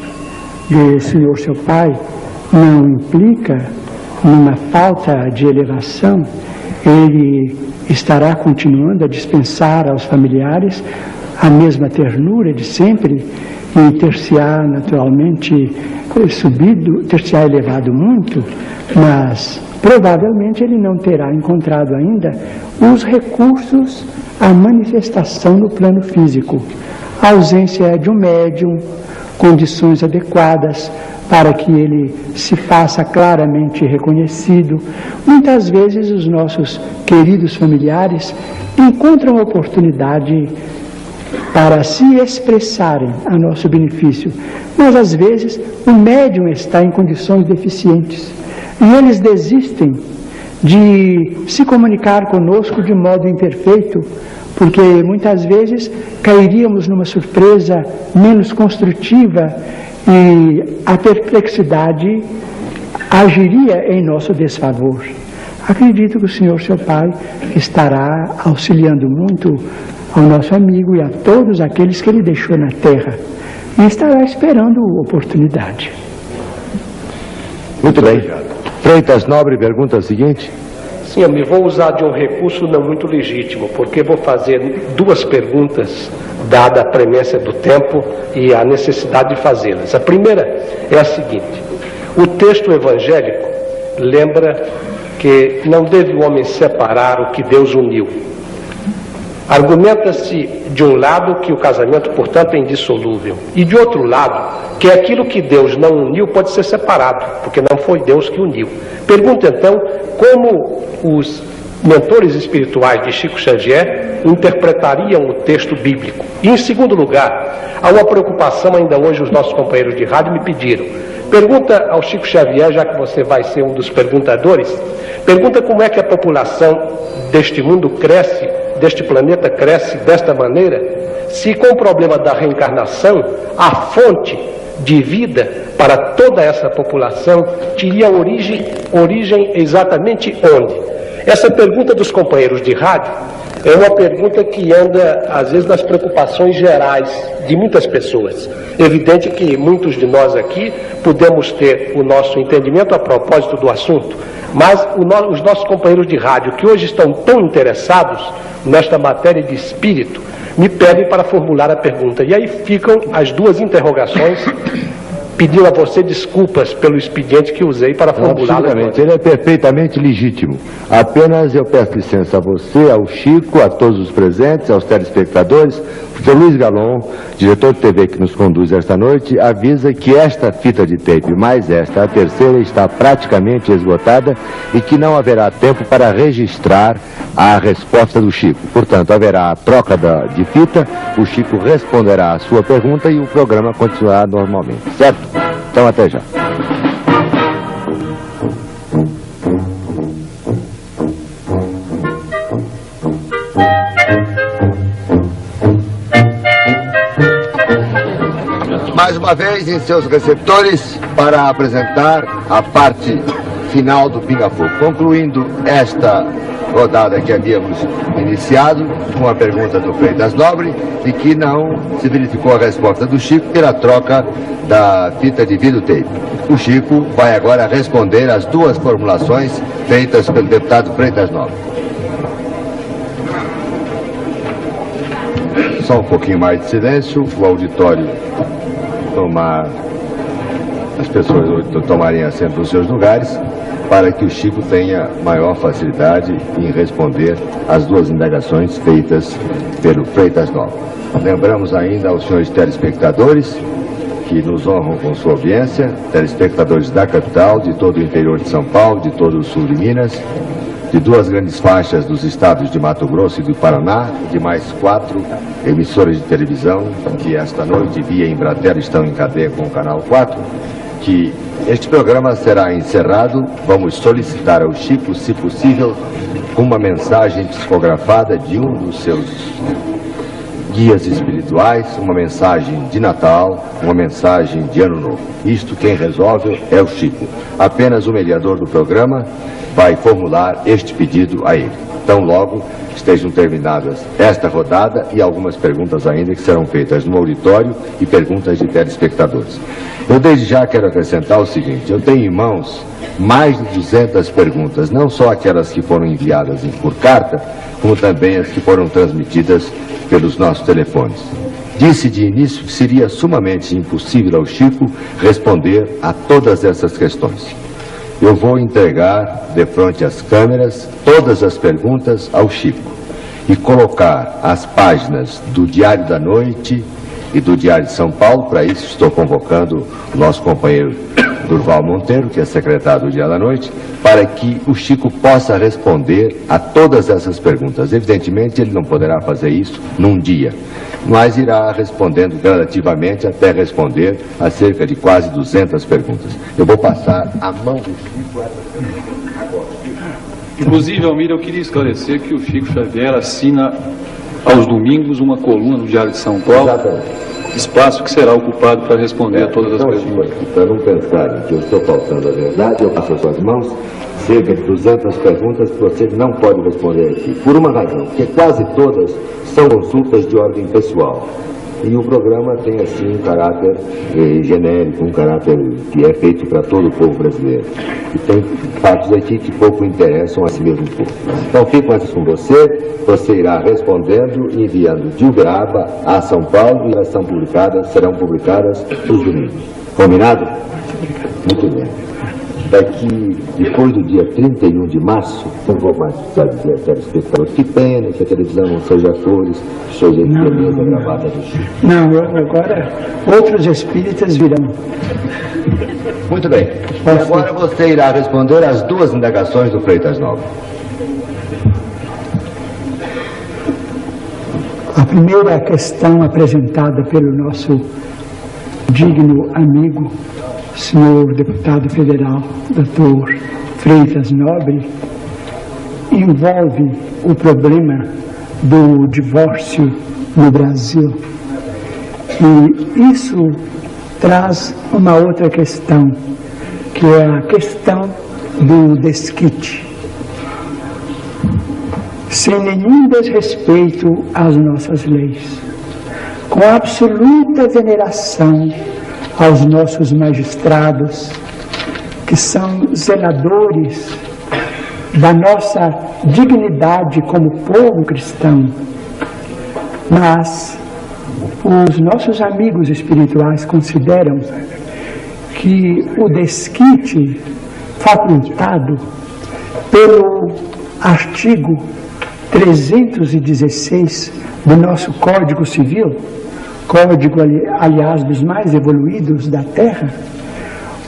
de Senhor seu Pai não implica numa falta de elevação. Ele estará continuando a dispensar aos familiares a mesma ternura de sempre e ter-se-á naturalmente subido, ter-se-á elevado muito, mas provavelmente ele não terá encontrado ainda os recursos à manifestação no plano físico. A ausência de um médium, condições adequadas para que ele se faça claramente reconhecido. Muitas vezes os nossos queridos familiares encontram oportunidade para se expressarem a nosso benefício, mas às vezes o médium está em condições deficientes e eles desistem de se comunicar conosco de modo imperfeito, porque muitas vezes cairíamos numa surpresa menos construtiva e a perplexidade agiria em nosso desfavor. Acredito que o Senhor, seu Pai, estará auxiliando muito ao nosso amigo e a todos aqueles que ele deixou na terra e estará esperando oportunidade. Muito bem. Freitas Nobre pergunta a seguinte. Sim, eu me vou usar de um recurso não muito legítimo, porque vou fazer duas perguntas, dada a premência do tempo e a necessidade de fazê-las. A primeira é a seguinte: o texto evangélico lembra que não deve o homem separar o que Deus uniu. Argumenta-se, de um lado, que o casamento, portanto, é indissolúvel, e de outro lado, que aquilo que Deus não uniu pode ser separado, porque não foi Deus que uniu. Pergunto, então, como os mentores espirituais de Chico Xavier interpretariam o texto bíblico. E, em segundo lugar, há uma preocupação, ainda hoje os nossos companheiros de rádio me pediram. Pergunta ao Chico Xavier, já que você vai ser um dos perguntadores, pergunta como é que a população deste mundo cresce, deste planeta cresce desta maneira, se com o problema da reencarnação, a fonte de vida para toda essa população teria origem exatamente onde? Essa pergunta dos companheiros de rádio é uma pergunta que anda, às vezes, nas preocupações gerais de muitas pessoas. Evidente que muitos de nós aqui podemos ter o nosso entendimento a propósito do assunto, mas os nossos companheiros de rádio, que hoje estão tão interessados nesta matéria de espírito, me pedem para formular a pergunta. E aí ficam as duas interrogações, pedindo a você desculpas pelo expediente que usei para formular. Absolutamente, ele é perfeitamente legítimo. Apenas eu peço licença a você, ao Chico, a todos os presentes, aos telespectadores. O Sr. Luiz Galon, diretor de TV que nos conduz esta noite, avisa que esta fita de tape, mais esta, a terceira, está praticamente esgotada e que não haverá tempo para registrar a resposta do Chico. Portanto, haverá a troca de fita, o Chico responderá a sua pergunta e o programa continuará normalmente. Certo? Então, até já. Mais uma vez em seus receptores para apresentar a parte final do Pinga Fogo, concluindo esta rodada que havíamos iniciado com a pergunta do Freitas Nobre e que não se verificou a resposta do Chico pela troca da fita de videotape. O Chico vai agora responder as duas formulações feitas pelo deputado Freitas Nobre. Só um pouquinho mais de silêncio, o auditório as pessoas tomarem assento nos seus lugares, para que o Chico tenha maior facilidade em responder às duas indagações feitas pelo Freitas Nobre. Lembramos ainda aos senhores telespectadores que nos honram com sua audiência, telespectadores da capital, de todo o interior de São Paulo, de todo o sul de Minas, de duas grandes faixas dos estados de Mato Grosso e do Paraná, e de mais 4 emissoras de televisão que esta noite, via Embratel, estão em cadeia com o Canal 4, que este programa será encerrado. Vamos solicitar ao Chico, se possível, uma mensagem psicografada de um dos seus guias espirituais, uma mensagem de Natal, uma mensagem de Ano Novo. Isto quem resolve é o Chico. Apenas o mediador do programa vai formular este pedido a ele. Tão logo estejam terminadas esta rodada e algumas perguntas ainda que serão feitas no auditório e perguntas de telespectadores. Eu desde já quero acrescentar o seguinte: eu tenho em mãos mais de 200 perguntas, não só aquelas que foram enviadas por carta, como também as que foram transmitidas pelos nossos telefones. Disse de início que seria sumamente impossível ao Chico responder a todas essas questões. Eu vou entregar, de frente às câmeras, todas as perguntas ao Chico e colocar as páginas do Diário da Noite e do Diário de São Paulo. Para isso estou convocando o nosso companheiro Durval Monteiro, que é secretário do Diário da Noite, para que o Chico possa responder a todas essas perguntas. Evidentemente, ele não poderá fazer isso num dia, mas irá respondendo gradativamente até responder a cerca de quase 200 perguntas. Eu vou passar a mão do Chico a essas perguntas agora. Inclusive, Almir, eu queria esclarecer que o Chico Xavier assina aos domingos uma coluna no Diário de São Paulo. Exatamente. Espaço que será ocupado para responder a todas as perguntas. Para não pensarem que eu estou faltando a verdade, eu passo as suas mãos cerca de 200 perguntas que você não pode responder aqui. Por uma razão, porque quase todas são consultas de ordem pessoal. E o programa tem, assim, um caráter genérico, um caráter que é feito para todo o povo brasileiro. E tem fatos aqui que pouco interessam a si mesmo povo. Então, fico antes com você. Você irá respondendo, enviando de Uberaba a São Paulo, e elas serão publicadas os domingos. Combinado? Muito bem. Daqui, depois do dia 31 de março, não vou mais precisar dizer a telespectadores, que pena que a televisão não seja a cores, que seja a beleza gravada do Chico. Não, agora outros espíritas virão. Muito bem. E agora você irá responder às duas indagações do Freitas Nova. A primeira questão apresentada pelo nosso digno amigo, senhor deputado federal, Dr. Freitas Nobre, envolve o problema do divórcio no Brasil. E isso traz uma outra questão, que é a questão do desquite. Sem nenhum desrespeito às nossas leis, com absoluta veneração aos nossos magistrados, que são zeladores da nossa dignidade como povo cristão, mas os nossos amigos espirituais consideram que o desquite facultado pelo artigo 316 do nosso Código Civil, código, aliás, dos mais evoluídos da Terra,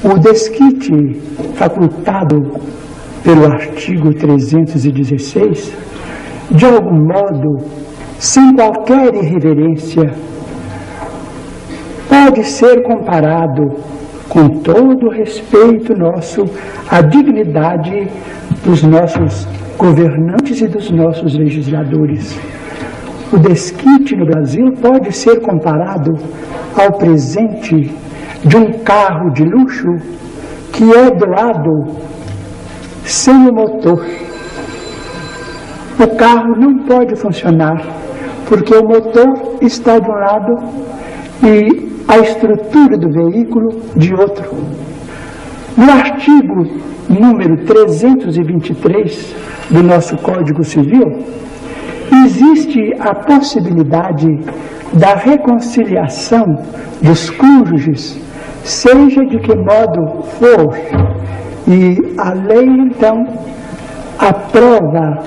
o desquite facultado pelo artigo 316, de algum modo, sem qualquer irreverência, pode ser comparado, com todo o respeito nosso, à dignidade dos nossos governantes e dos nossos legisladores. O desquite no Brasil pode ser comparado ao presente de um carro de luxo que é doado sem o motor. O carro não pode funcionar porque o motor está de um lado e a estrutura do veículo de outro. No artigo número 323 do nosso Código Civil, existe a possibilidade da reconciliação dos cônjuges, seja de que modo for. E a lei, então, aprova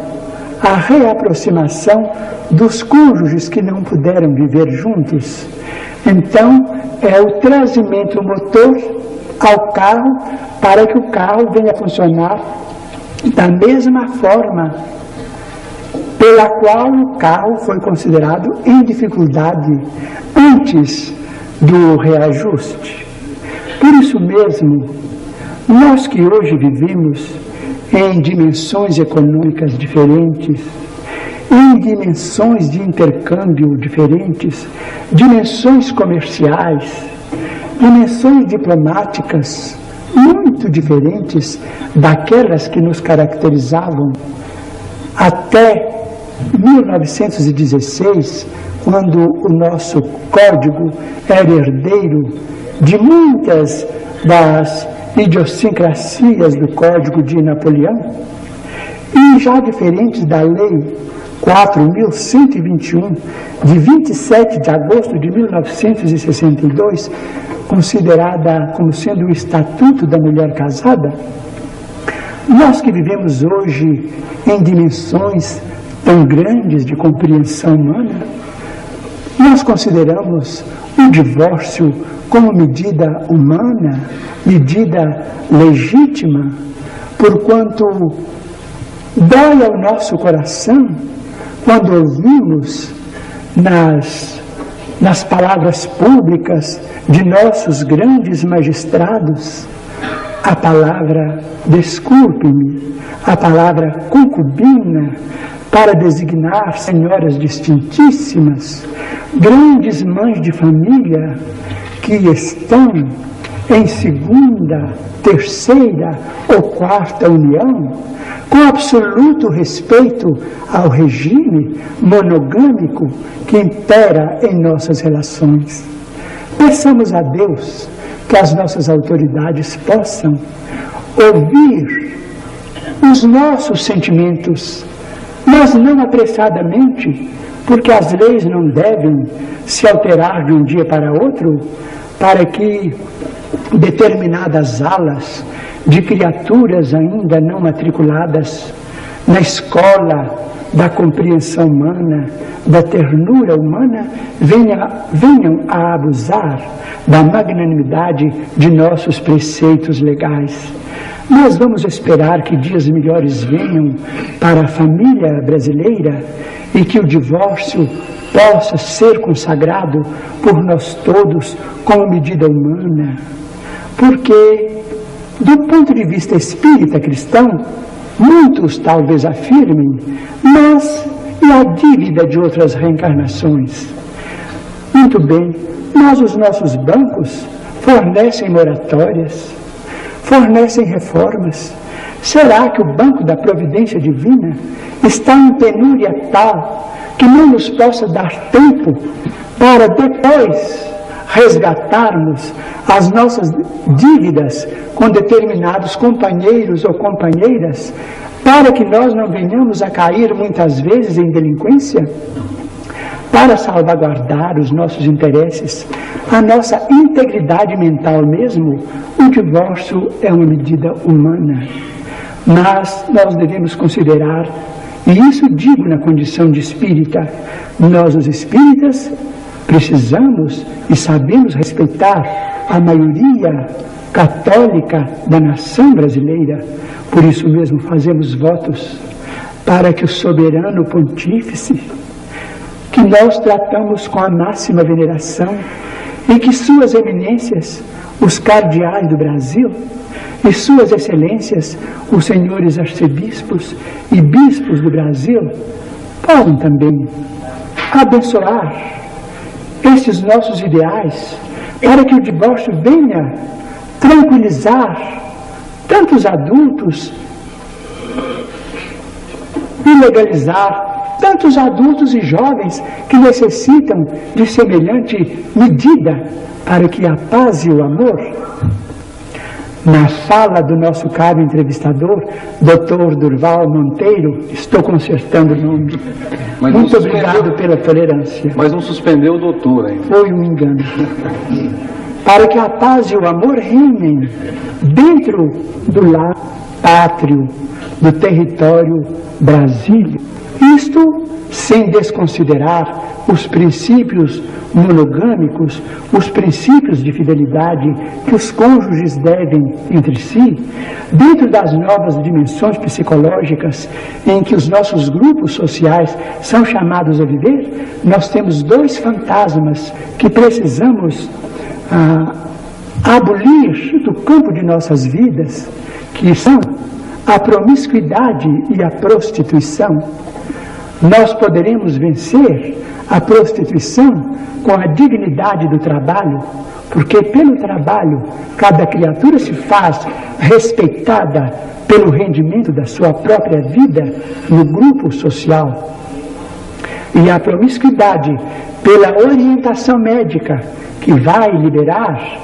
a reaproximação dos cônjuges que não puderam viver juntos. Então, é o trazimento do motor ao carro para que o carro venha a funcionar da mesma forma pela qual o carro foi considerado em dificuldade antes do reajuste. Por isso mesmo, nós que hoje vivemos em dimensões econômicas diferentes, em dimensões de intercâmbio diferentes, dimensões comerciais, dimensões diplomáticas muito diferentes daquelas que nos caracterizavam até 1916, quando o nosso código era herdeiro de muitas das idiosincrasias do Código de Napoleão, e já diferentes da Lei 4.121, de 27 de agosto de 1962, considerada como sendo o Estatuto da Mulher Casada. Nós que vivemos hoje em dimensões tão grandes de compreensão humana, nós consideramos o divórcio como medida humana, medida legítima, porquanto dói ao nosso coração quando ouvimos nas palavras públicas de nossos grandes magistrados a palavra desculpe-me, a palavra concubina, para designar senhoras distintíssimas, grandes mães de família que estão em segunda, terceira ou quarta união, com absoluto respeito ao regime monogâmico que impera em nossas relações. Peçamos a Deus que as nossas autoridades possam ouvir os nossos sentimentos, mas não apressadamente, porque as leis não devem se alterar de um dia para outro, para que determinadas alas de criaturas ainda não matriculadas na escola da compreensão humana, da ternura humana, venham a abusar da magnanimidade de nossos preceitos legais. Nós vamos esperar que dias melhores venham para a família brasileira e que o divórcio possa ser consagrado por nós todos como medida humana, porque, do ponto de vista espírita cristão, muitos talvez afirmem, mas e a dívida de outras reencarnações? Muito bem, mas os nossos bancos fornecem moratórias, fornecem reformas. Será que o banco da providência divina está em penúria tal que não nos possa dar tempo para depois resgatarmos as nossas dívidas com determinados companheiros ou companheiras, para que nós não venhamos a cair muitas vezes em delinquência? Para salvaguardar os nossos interesses, a nossa integridade mental mesmo, o divórcio é uma medida humana. Mas nós devemos considerar, e isso digo na condição de espírita, nós os espíritas precisamos e sabemos respeitar a maioria católica da nação brasileira. Por isso mesmo fazemos votos para que o soberano pontífice, que nós tratamos com a máxima veneração, e que suas eminências, os cardeais do Brasil, e suas excelências, os senhores arcebispos e bispos do Brasil, possam também abençoar estes nossos ideais, para que o divórcio venha tranquilizar tantos adultos e legalizar tantos adultos e jovens que necessitam de semelhante medida para que a paz e o amor. Na fala do nosso caro entrevistador, Dr. Durval Monteiro, estou consertando o nome. Muito obrigado pela tolerância. Mas não suspendeu o doutor ainda. Foi um engano. Para que a paz e o amor reinem dentro do lar pátrio, do território Brasília. Isto sem desconsiderar os princípios monogâmicos, os princípios de fidelidade que os cônjuges devem entre si, dentro das novas dimensões psicológicas em que os nossos grupos sociais são chamados a viver. Nós temos dois fantasmas que precisamos abolir do campo de nossas vidas, que são a promiscuidade e a prostituição, nós poderemos vencer a prostituição com a dignidade do trabalho, porque pelo trabalho cada criatura se faz respeitada pelo rendimento da sua própria vida no grupo social. E a promiscuidade pela orientação médica, que vai liberar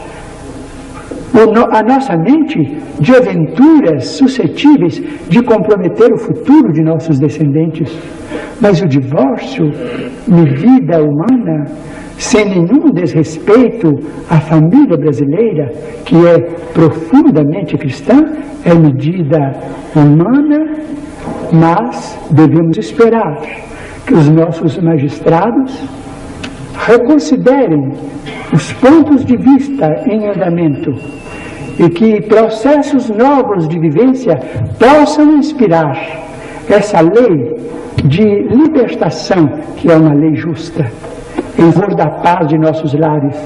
a nossa mente de aventuras suscetíveis de comprometer o futuro de nossos descendentes. Mas o divórcio, medida humana, sem nenhum desrespeito à família brasileira, que é profundamente cristã, é medida humana, mas devemos esperar que os nossos magistrados reconsiderem os pontos de vista em andamento e que processos novos de vivência possam inspirar essa lei de libertação, que é uma lei justa, em favor da paz de nossos lares,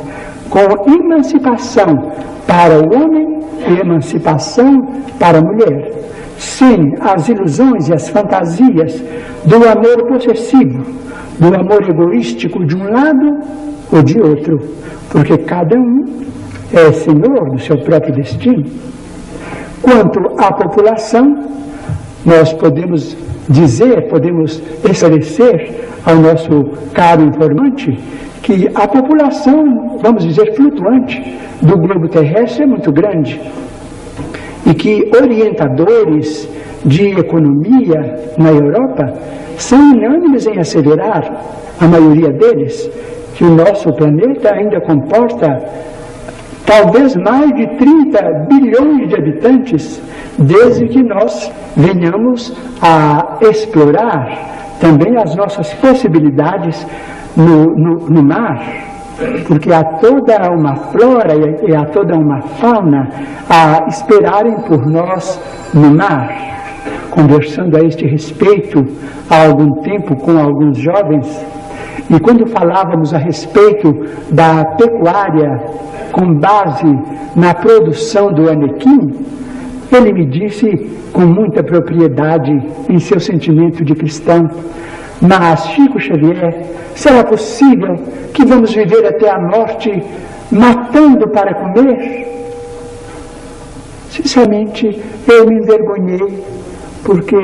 com emancipação para o homem e emancipação para a mulher, sem as ilusões e as fantasias do amor possessivo, do amor egoístico de um lado ou de outro, porque cada um é senhor do seu próprio destino. Quanto à população, nós podemos dizer, podemos esclarecer ao nosso caro informante que a população, vamos dizer, flutuante do globo terrestre é muito grande e que orientadores de economia na Europa são unânimes em asseverar, a maioria deles, que o nosso planeta ainda comporta talvez mais de 30 bilhões de habitantes, desde que nós venhamos a explorar também as nossas possibilidades no mar, porque há toda uma flora e há toda uma fauna a esperarem por nós no mar. Conversando a este respeito há algum tempo com alguns jovens, e quando falávamos a respeito da pecuária com base na produção do anequim, ele me disse com muita propriedade em seu sentimento de cristão: mas, Chico Xavier, será possível que vamos viver até a morte matando para comer? Sinceramente, eu me envergonhei, porque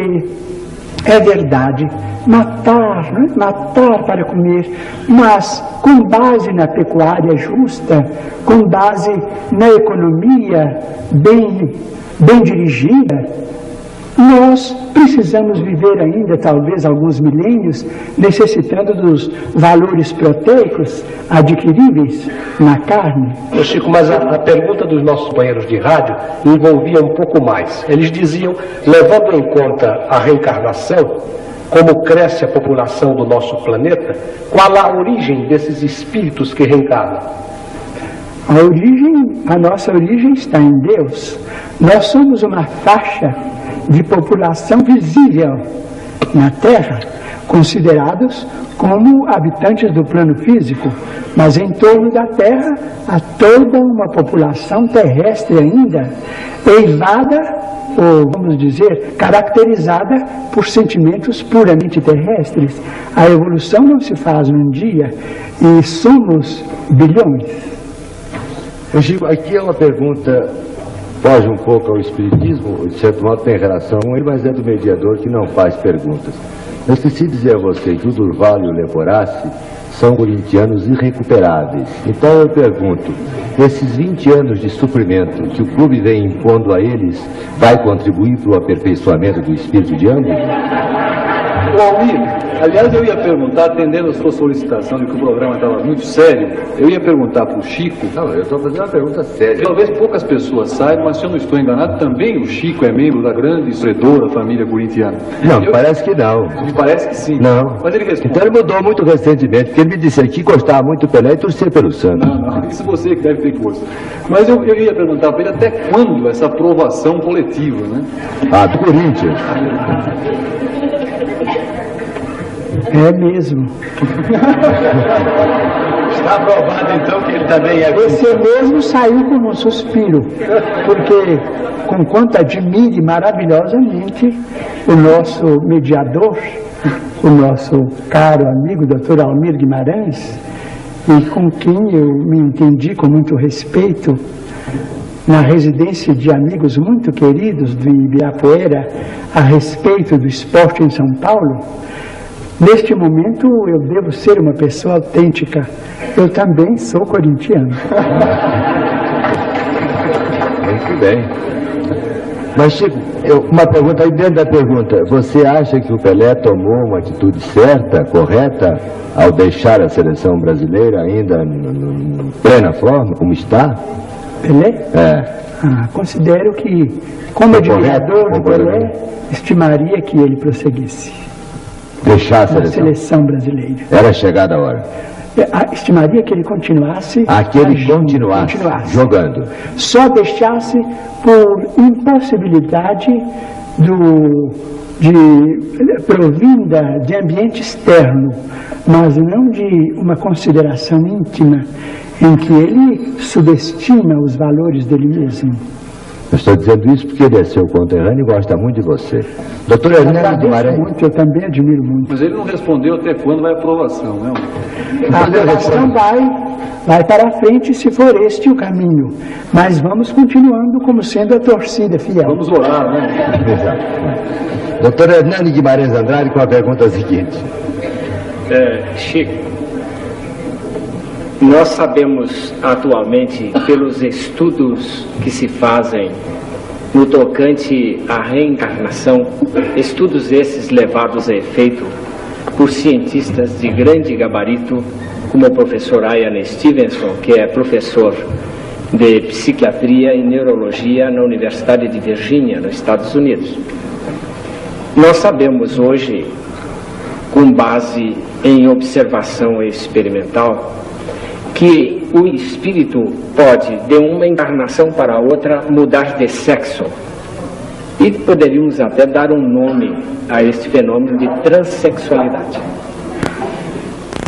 é verdade, matar, né? Matar para comer, mas com base na pecuária justa, com base na economia bem dirigida. Nós precisamos viver ainda, talvez, alguns milênios, necessitando dos valores proteicos adquiríveis na carne. Ô Chico, mas a pergunta dos nossos companheiros de rádio envolvia um pouco mais. Eles diziam, levando em conta a reencarnação, como cresce a população do nosso planeta, qual a origem desses espíritos que reencarnam? A nossa origem está em Deus. Nós somos uma faixa de população visível na Terra, considerados como habitantes do plano físico, mas em torno da Terra há toda uma população terrestre ainda, eivada, ou vamos dizer, caracterizada por sentimentos puramente terrestres. A evolução não se faz num dia, e somos bilhões. Chico, aqui é uma pergunta, foge um pouco ao espiritismo, de certo modo tem relação com ele, mas é do mediador que não faz perguntas. Eu esqueci de dizer a você que o Durval e o Leporassi são corintianos irrecuperáveis. Então eu pergunto, esses 20 anos de sofrimento que o clube vem impondo a eles, vai contribuir para o aperfeiçoamento do espírito de ambos? Ô Almir, aliás, eu ia perguntar, atendendo a sua solicitação de que o programa estava muito sério, eu ia perguntar para o Chico... Não, eu estou fazendo uma pergunta séria. Talvez poucas pessoas saibam, mas se eu não estou enganado, também o Chico é membro da grande e estredora família corintiana. Não, parece que não. Me parece que sim. Não. Mas ele responde. Então ele mudou muito recentemente, porque ele me disse que gostava muito do Pelé e torcia pelo Santos. Não, isso você que deve ter força. Mas eu ia perguntar para ele até quando essa aprovação coletiva, né? Ah, do Corinthians. É mesmo. Está aprovado, então, que ele também é... Você mesmo saiu com um suspiro, porque, conquanto admire maravilhosamente o nosso mediador, o nosso caro amigo, Dr. Almir Guimarães, e com quem eu me entendi com muito respeito, na residência de amigos muito queridos do Ibirapuera, a respeito do esporte em São Paulo, neste momento eu devo ser uma pessoa autêntica. Eu também sou corintiano. Muito bem. Mas, Chico, uma pergunta aí dentro da pergunta. Você acha que o Pelé tomou uma atitude certa, correta, ao deixar a seleção brasileira ainda em plena forma, como está? Pelé? É. Considero que, como admirador do Pelé, estimaria que ele prosseguisse. Deixar a na seleção brasileira. Era chegada a hora. Estimaria que ele continuasse. Continuasse jogando. Só deixasse por impossibilidade provinda de ambiente externo, mas não de uma consideração íntima em que ele subestima os valores dele mesmo. Eu estou dizendo isso porque ele é seu conterrâneo e gosta muito de você. Doutor Hernani Guimarães. Muito, eu também admiro muito. Mas ele não respondeu até quando vai a aprovação, né? A aprovação vai para a frente se for este o caminho. Mas vamos continuando como sendo a torcida fiel. Vamos orar, né? Exato. Doutor Hernani Guimarães Andrade com a pergunta seguinte. Chico, nós sabemos atualmente, pelos estudos que se fazem no tocante à reencarnação, estudos esses levados a efeito por cientistas de grande gabarito, como o professor Ian Stevenson, que é professor de psiquiatria e neurologia na Universidade de Virgínia, nos Estados Unidos. Nós sabemos hoje, com base em observação experimental, que o espírito pode, de uma encarnação para outra, mudar de sexo. E poderíamos até dar um nome a este fenômeno de transexualidade.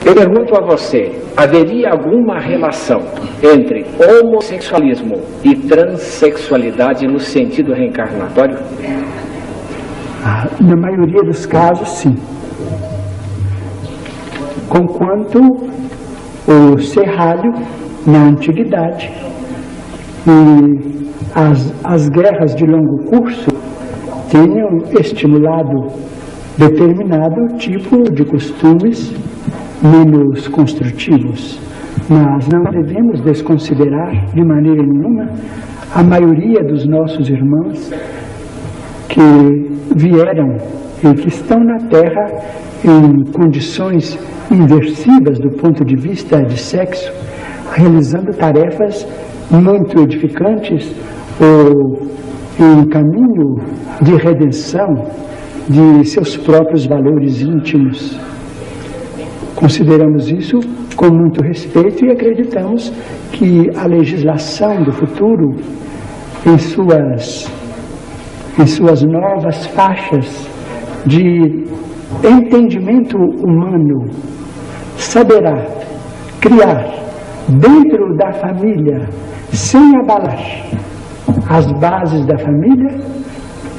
Eu pergunto a você, haveria alguma relação entre homossexualismo e transexualidade no sentido reencarnatório? Na maioria dos casos, sim. Conquanto o serralho, na antiguidade, e as guerras de longo curso tenham estimulado determinado tipo de costumes menos construtivos. Mas não devemos desconsiderar de maneira nenhuma a maioria dos nossos irmãos que vieram e que estão na Terra em condições inversivas do ponto de vista de sexo, realizando tarefas muito edificantes ou em caminho de redenção de seus próprios valores íntimos. Consideramos isso com muito respeito e acreditamos que a legislação do futuro, em suas novas faixas de entendimento humano, saberá criar dentro da família, sem abalar as bases da família,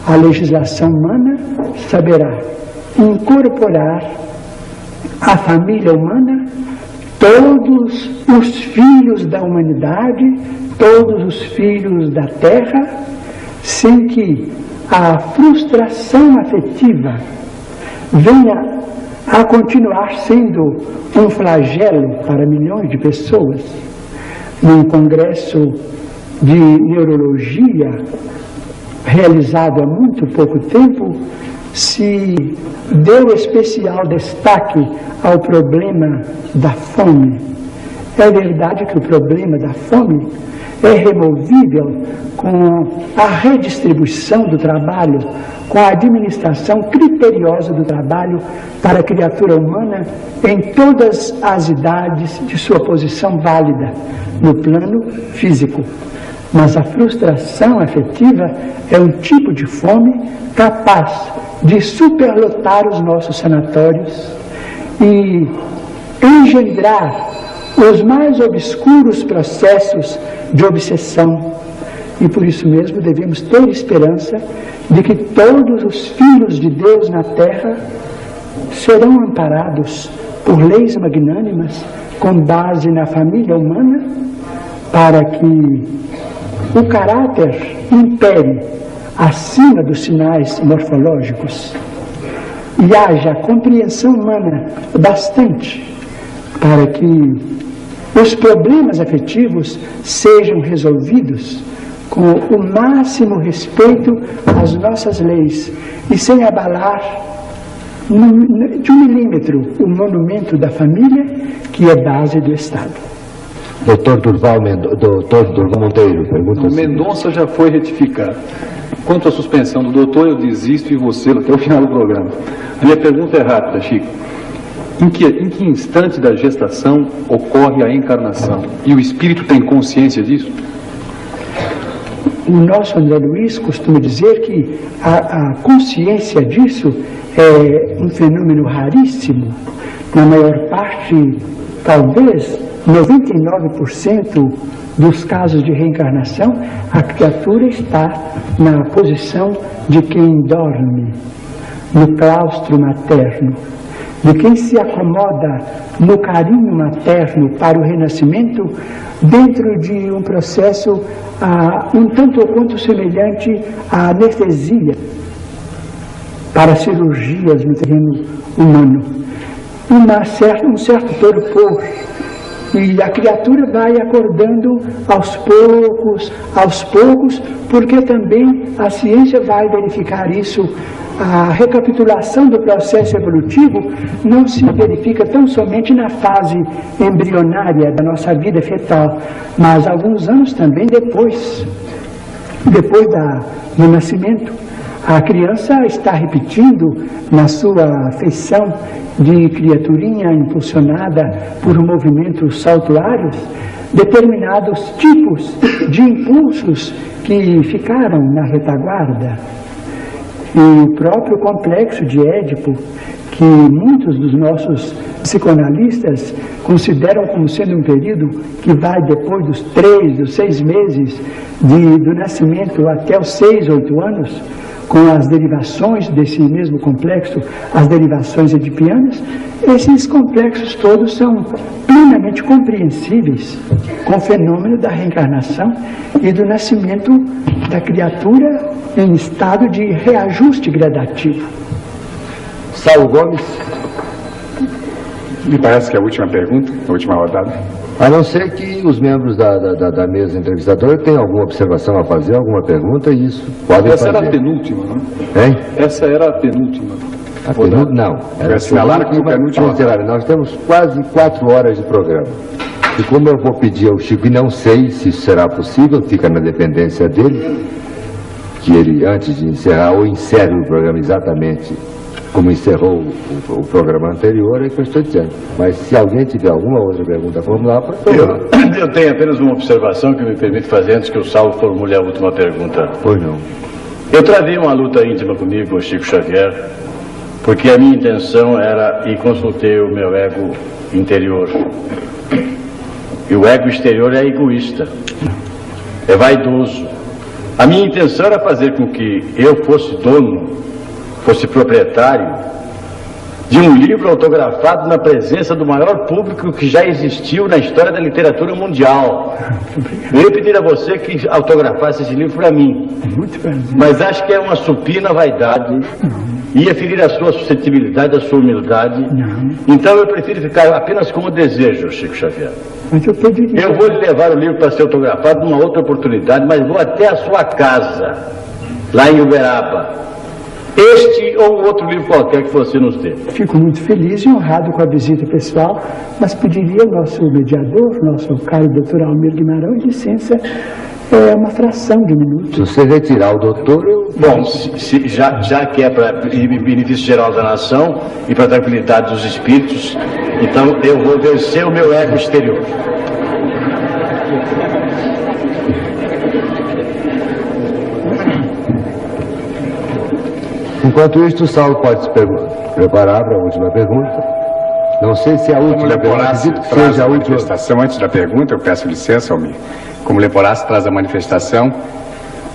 a legislação humana saberá incorporar à família humana todos os filhos da humanidade, todos os filhos da terra, sem que a frustração afetiva venha a continuar sendo um flagelo para milhões de pessoas. Num congresso de neurologia realizado há muito pouco tempo, se deu especial destaque ao problema da fome. É verdade que o problema da fome é removível com a redistribuição do trabalho, com a administração criteriosa do trabalho para a criatura humana em todas as idades de sua posição válida no plano físico. Mas a frustração afetiva é um tipo de fome capaz de superlotar os nossos sanatórios e engendrar os mais obscuros processos de obsessão. E por isso mesmo devemos ter esperança de que todos os filhos de Deus na terra serão amparados por leis magnânimas com base na família humana, para que o caráter impere acima dos sinais morfológicos e haja compreensão humana bastante para que os problemas afetivos sejam resolvidos com o máximo respeito às nossas leis e sem abalar de 1 milímetro o monumento da família, que é base do Estado. Doutor Durval Monteiro, pergunta assim. Mendonça já foi retificado. Quanto à suspensão do doutor, eu desisto e vou ser até o final do programa. A minha pergunta é rápida, Chico. Em que instante da gestação ocorre a encarnação? E o espírito tem consciência disso? O nosso André Luiz costuma dizer que a consciência disso é um fenômeno raríssimo. Na maior parte, talvez 99% dos casos de reencarnação, a criatura está na posição de quem dorme, no claustro materno, de quem se acomoda no carinho materno para o renascimento, dentro de um processo um tanto ou quanto semelhante à anestesia para cirurgias no terreno humano. Um certo torpor. E a criatura vai acordando aos poucos, porque também a ciência vai verificar isso. A recapitulação do processo evolutivo não se verifica tão somente na fase embrionária da nossa vida fetal, mas alguns anos também depois do nascimento. A criança está repetindo na sua feição de criaturinha impulsionada por movimentos saltuários determinados tipos de impulsos que ficaram na retaguarda. E o próprio complexo de Édipo, que muitos dos nossos psicoanalistas consideram como sendo um período que vai depois dos 6 meses do nascimento até os 6, 8 anos, com as derivações desse mesmo complexo, as derivações edipianas, esses complexos todos são plenamente compreensíveis com o fenômeno da reencarnação e do nascimento da criatura em estado de reajuste gradativo. Saulo Gomes. Me parece que é a última pergunta, a última rodada. A não ser que os membros da mesa entrevistadora tenham alguma observação a fazer, alguma pergunta, e isso pode fazer. Essa era a penúltima, não é? Hein? Essa era a penúltima. A penúltima? Não. Era assinalado como penúltima. Nós temos quase 4 horas de programa. E como eu vou pedir ao Chico, e não sei se isso será possível, fica na dependência dele, que ele, antes de encerrar, ou encerre o programa exatamente como encerrou o programa anterior, é que eu estou dizendo. Mas se alguém tiver alguma outra pergunta a formular, por favor. Eu tenho apenas uma observação que me permite fazer antes que o Saulo formule a última pergunta. Pois não. Eu travei uma luta íntima comigo, o Chico Xavier, porque a minha intenção era, e consultei o meu ego interior. E o ego exterior é egoísta, é vaidoso. A minha intenção era fazer com que eu fosse dono, fosse proprietário de um livro autografado na presença do maior público que já existiu na história da literatura mundial. Eu ia pedir a você que autografasse esse livro para mim. Mas acho que é uma supina vaidade, ia ferir a sua suscetibilidade, a sua humildade. Então eu prefiro ficar apenas com o desejo, Chico Xavier. Eu vou lhe levar o livro para ser autografado numa outra oportunidade, mas vou até a sua casa, lá em Uberaba. Este ou outro livro qualquer que você nos dê. Fico muito feliz e honrado com a visita pessoal, mas pediria ao nosso mediador, nosso caro doutor Almir Guimarães, licença, uma fração de um minuto. Se você retirar o doutor, Bom, já que é para benefício geral da nação e para a tranquilidade dos espíritos, então eu vou vencer o meu ego exterior. Enquanto isso, o Saulo pode se preparar para a última pergunta. Não sei se é a última, eu acredito que seja a última. Manifestação, antes da pergunta, eu peço licença, Almir. Como Leporás traz a manifestação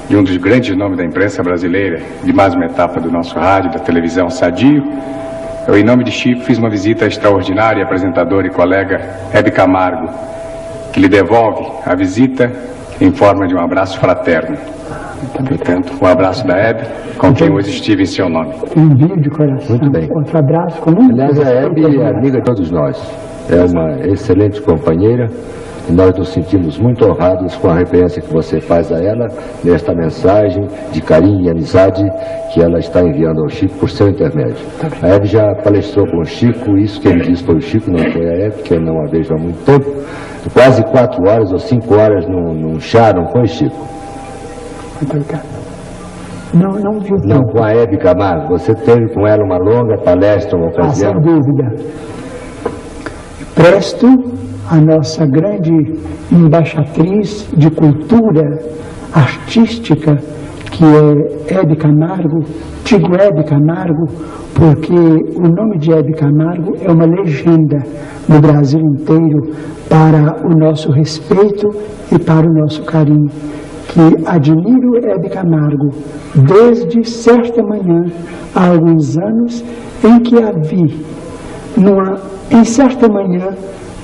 de um dos grandes nomes da imprensa brasileira, de mais uma etapa do nosso rádio, da televisão Sadio, eu, em nome de Chico, fiz uma visita extraordinária à apresentadora e colega Hebe Camargo, que lhe devolve a visita em forma de um abraço fraterno. Portanto, um abraço da Hebe, com quem hoje estive em seu nome. Envio de coração. Muito bem. Outro abraço com muito Aliás, a Hebe é amiga de todos nós. É uma excelente companheira e nós nos sentimos muito honrados com a referência que você faz a ela nesta mensagem de carinho e amizade que ela está enviando ao Chico por seu intermédio. A Hebe já palestrou com o Chico, isso que ele disse foi o Chico, não foi a Hebe, que eu não a vejo há muito tempo. Quase 4 horas ou 5 horas num chá, não foi, Chico? Muito obrigado. Não viu. Não, com a Hebe Camargo. Você teve com ela uma longa palestra, uma ocasião? Sem dúvida. Presto a nossa grande embaixatriz de cultura artística, que é Hebe Camargo, digo Hebe Camargo, porque o nome de Hebe Camargo é uma legenda no Brasil inteiro para o nosso respeito e para o nosso carinho. Que admiro Hebe Camargo desde certa manhã, há alguns anos, em que a vi, em certa manhã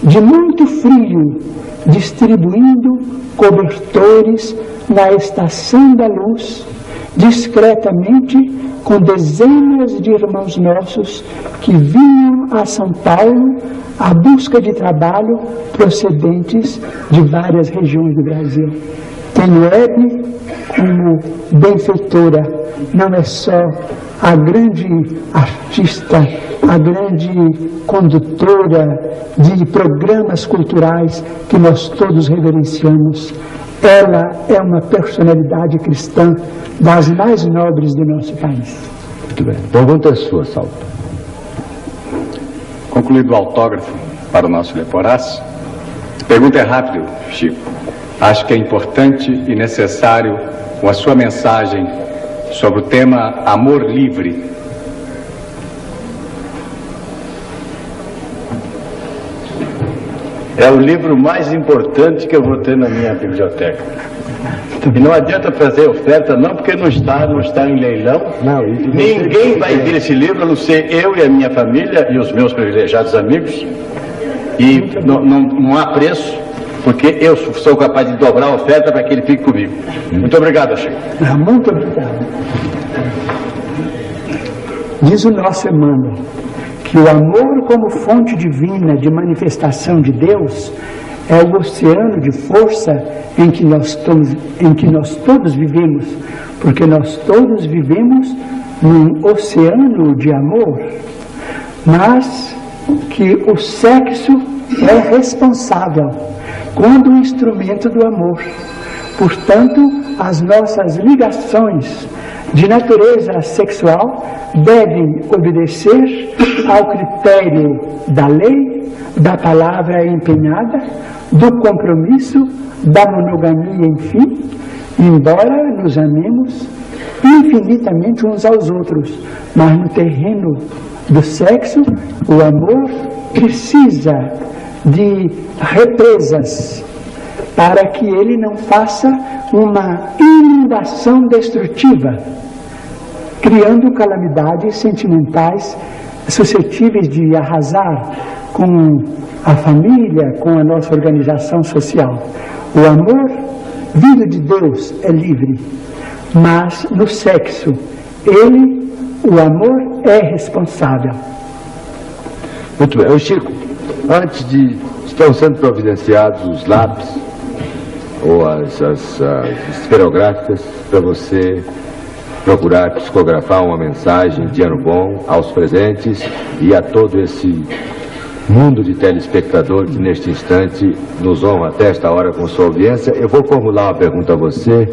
de muito frio, distribuindo cobertores na Estação da Luz, discretamente, com dezenas de irmãos nossos que vinham a São Paulo à busca de trabalho procedentes de várias regiões do Brasil. Tenho Hebe como benfeitora, não é só a grande artista, a grande condutora de programas culturais que nós todos reverenciamos. Ela é uma personalidade cristã das mais nobres do nosso país. Muito bem. Pergunta é sua, Salto. Concluído o autógrafo para o nosso Leporás, pergunta é rápido, Chico. Acho que é importante e necessário a sua mensagem sobre o tema Amor Livre. É o livro mais importante que eu vou ter na minha biblioteca. E não adianta fazer oferta não, porque não está em leilão. Ninguém vai ver esse livro, a não ser eu e a minha família e os meus privilegiados amigos. E não há preço, porque eu sou capaz de dobrar a oferta para que ele fique comigo. Muito obrigado, Chico. Muito obrigado. Diz o nosso Emmanuel que o amor como fonte divina de manifestação de Deus é o oceano de força em que nós todos vivemos, porque nós todos vivemos num oceano de amor, mas que o sexo é responsável quando o instrumento do amor. Portanto, as nossas ligações de natureza sexual devem obedecer ao critério da lei, da palavra empenhada, do compromisso, da monogamia, enfim, embora nos amemos infinitamente uns aos outros, mas no terreno do sexo, o amor precisa de represas para que ele não faça uma inundação destrutiva, criando calamidades sentimentais suscetíveis de arrasar com a família, com a nossa organização social. O amor vindo de Deus é livre, mas no sexo, o amor é responsável. Muito bem. Chico, antes de... estão sendo providenciados os lápis ou as esferográficas para você procurar psicografar uma mensagem de ano bom aos presentes e a todo esse mundo de telespectadores que neste instante nos honra até esta hora com sua audiência. Eu vou formular uma pergunta a você.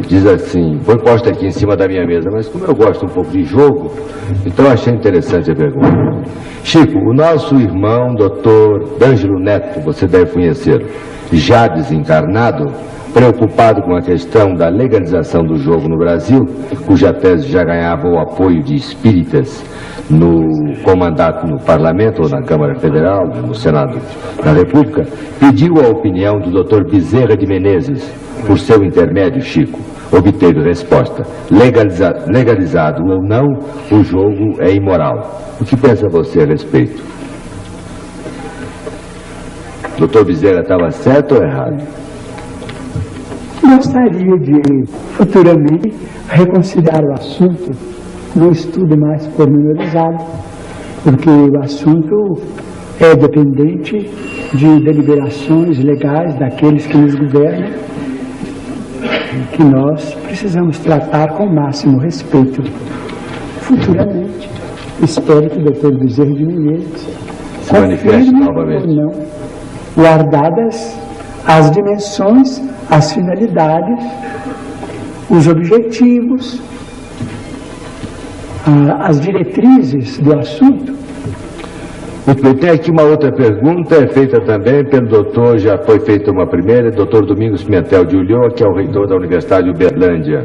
Diz assim, foi posta aqui em cima da minha mesa, mas como eu gosto um pouco de jogo, então achei interessante a pergunta. Chico, o nosso irmão, Dr. D'Angelo Neto, você deve conhecê-lo, já desencarnado, preocupado com a questão da legalização do jogo no Brasil, cuja tese já ganhava o apoio de espíritas com mandato no Parlamento, ou na Câmara Federal, no Senado da República, pediu a opinião do Dr. Bezerra de Menezes. Por seu intermédio, Chico, obteve resposta: legalizado ou não, o jogo é imoral. O que pensa você a respeito? Dr. Bezerra estava certo ou errado? Gostaria de, futuramente, reconsiderar o assunto num estudo mais pormenorizado, porque o assunto é dependente de deliberações legais daqueles que nos governam, que nós precisamos tratar com o máximo respeito. Futuramente, espero que o Dr. Bezerra de Menezes se manifeste novamente. Ou não, guardadas as dimensões, as finalidades, os objetivos, as diretrizes do assunto. Muito bem, tem aqui uma outra pergunta, é feita também pelo doutor, já foi feita uma primeira, doutor Domingos Pimentel de Ulloa, que é o reitor da Universidade de Uberlândia.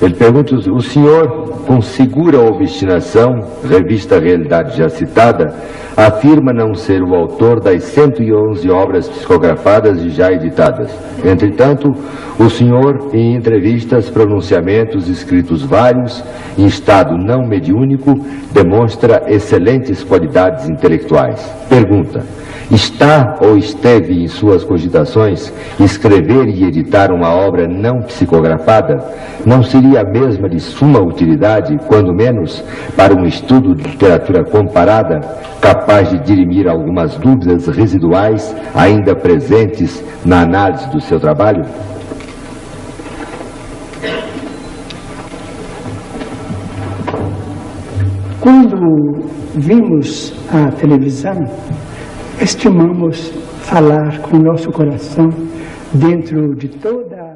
Ele pergunta: o senhor, com segura obstinação, revista a Realidade já citada, afirma não ser o autor das 111 obras psicografadas e já editadas. Entretanto, o senhor, em entrevistas, pronunciamentos, escritos vários, em estado não mediúnico, demonstra excelentes qualidades intelectuais. Pergunta: está ou esteve em suas cogitações escrever e editar uma obra não psicografada? Não seria a mesma de suma utilidade, quando menos, para um estudo de literatura comparada, capaz de dirimir algumas dúvidas residuais ainda presentes na análise do seu trabalho? Quando vimos a televisão, estimamos falar com o nosso coração dentro de toda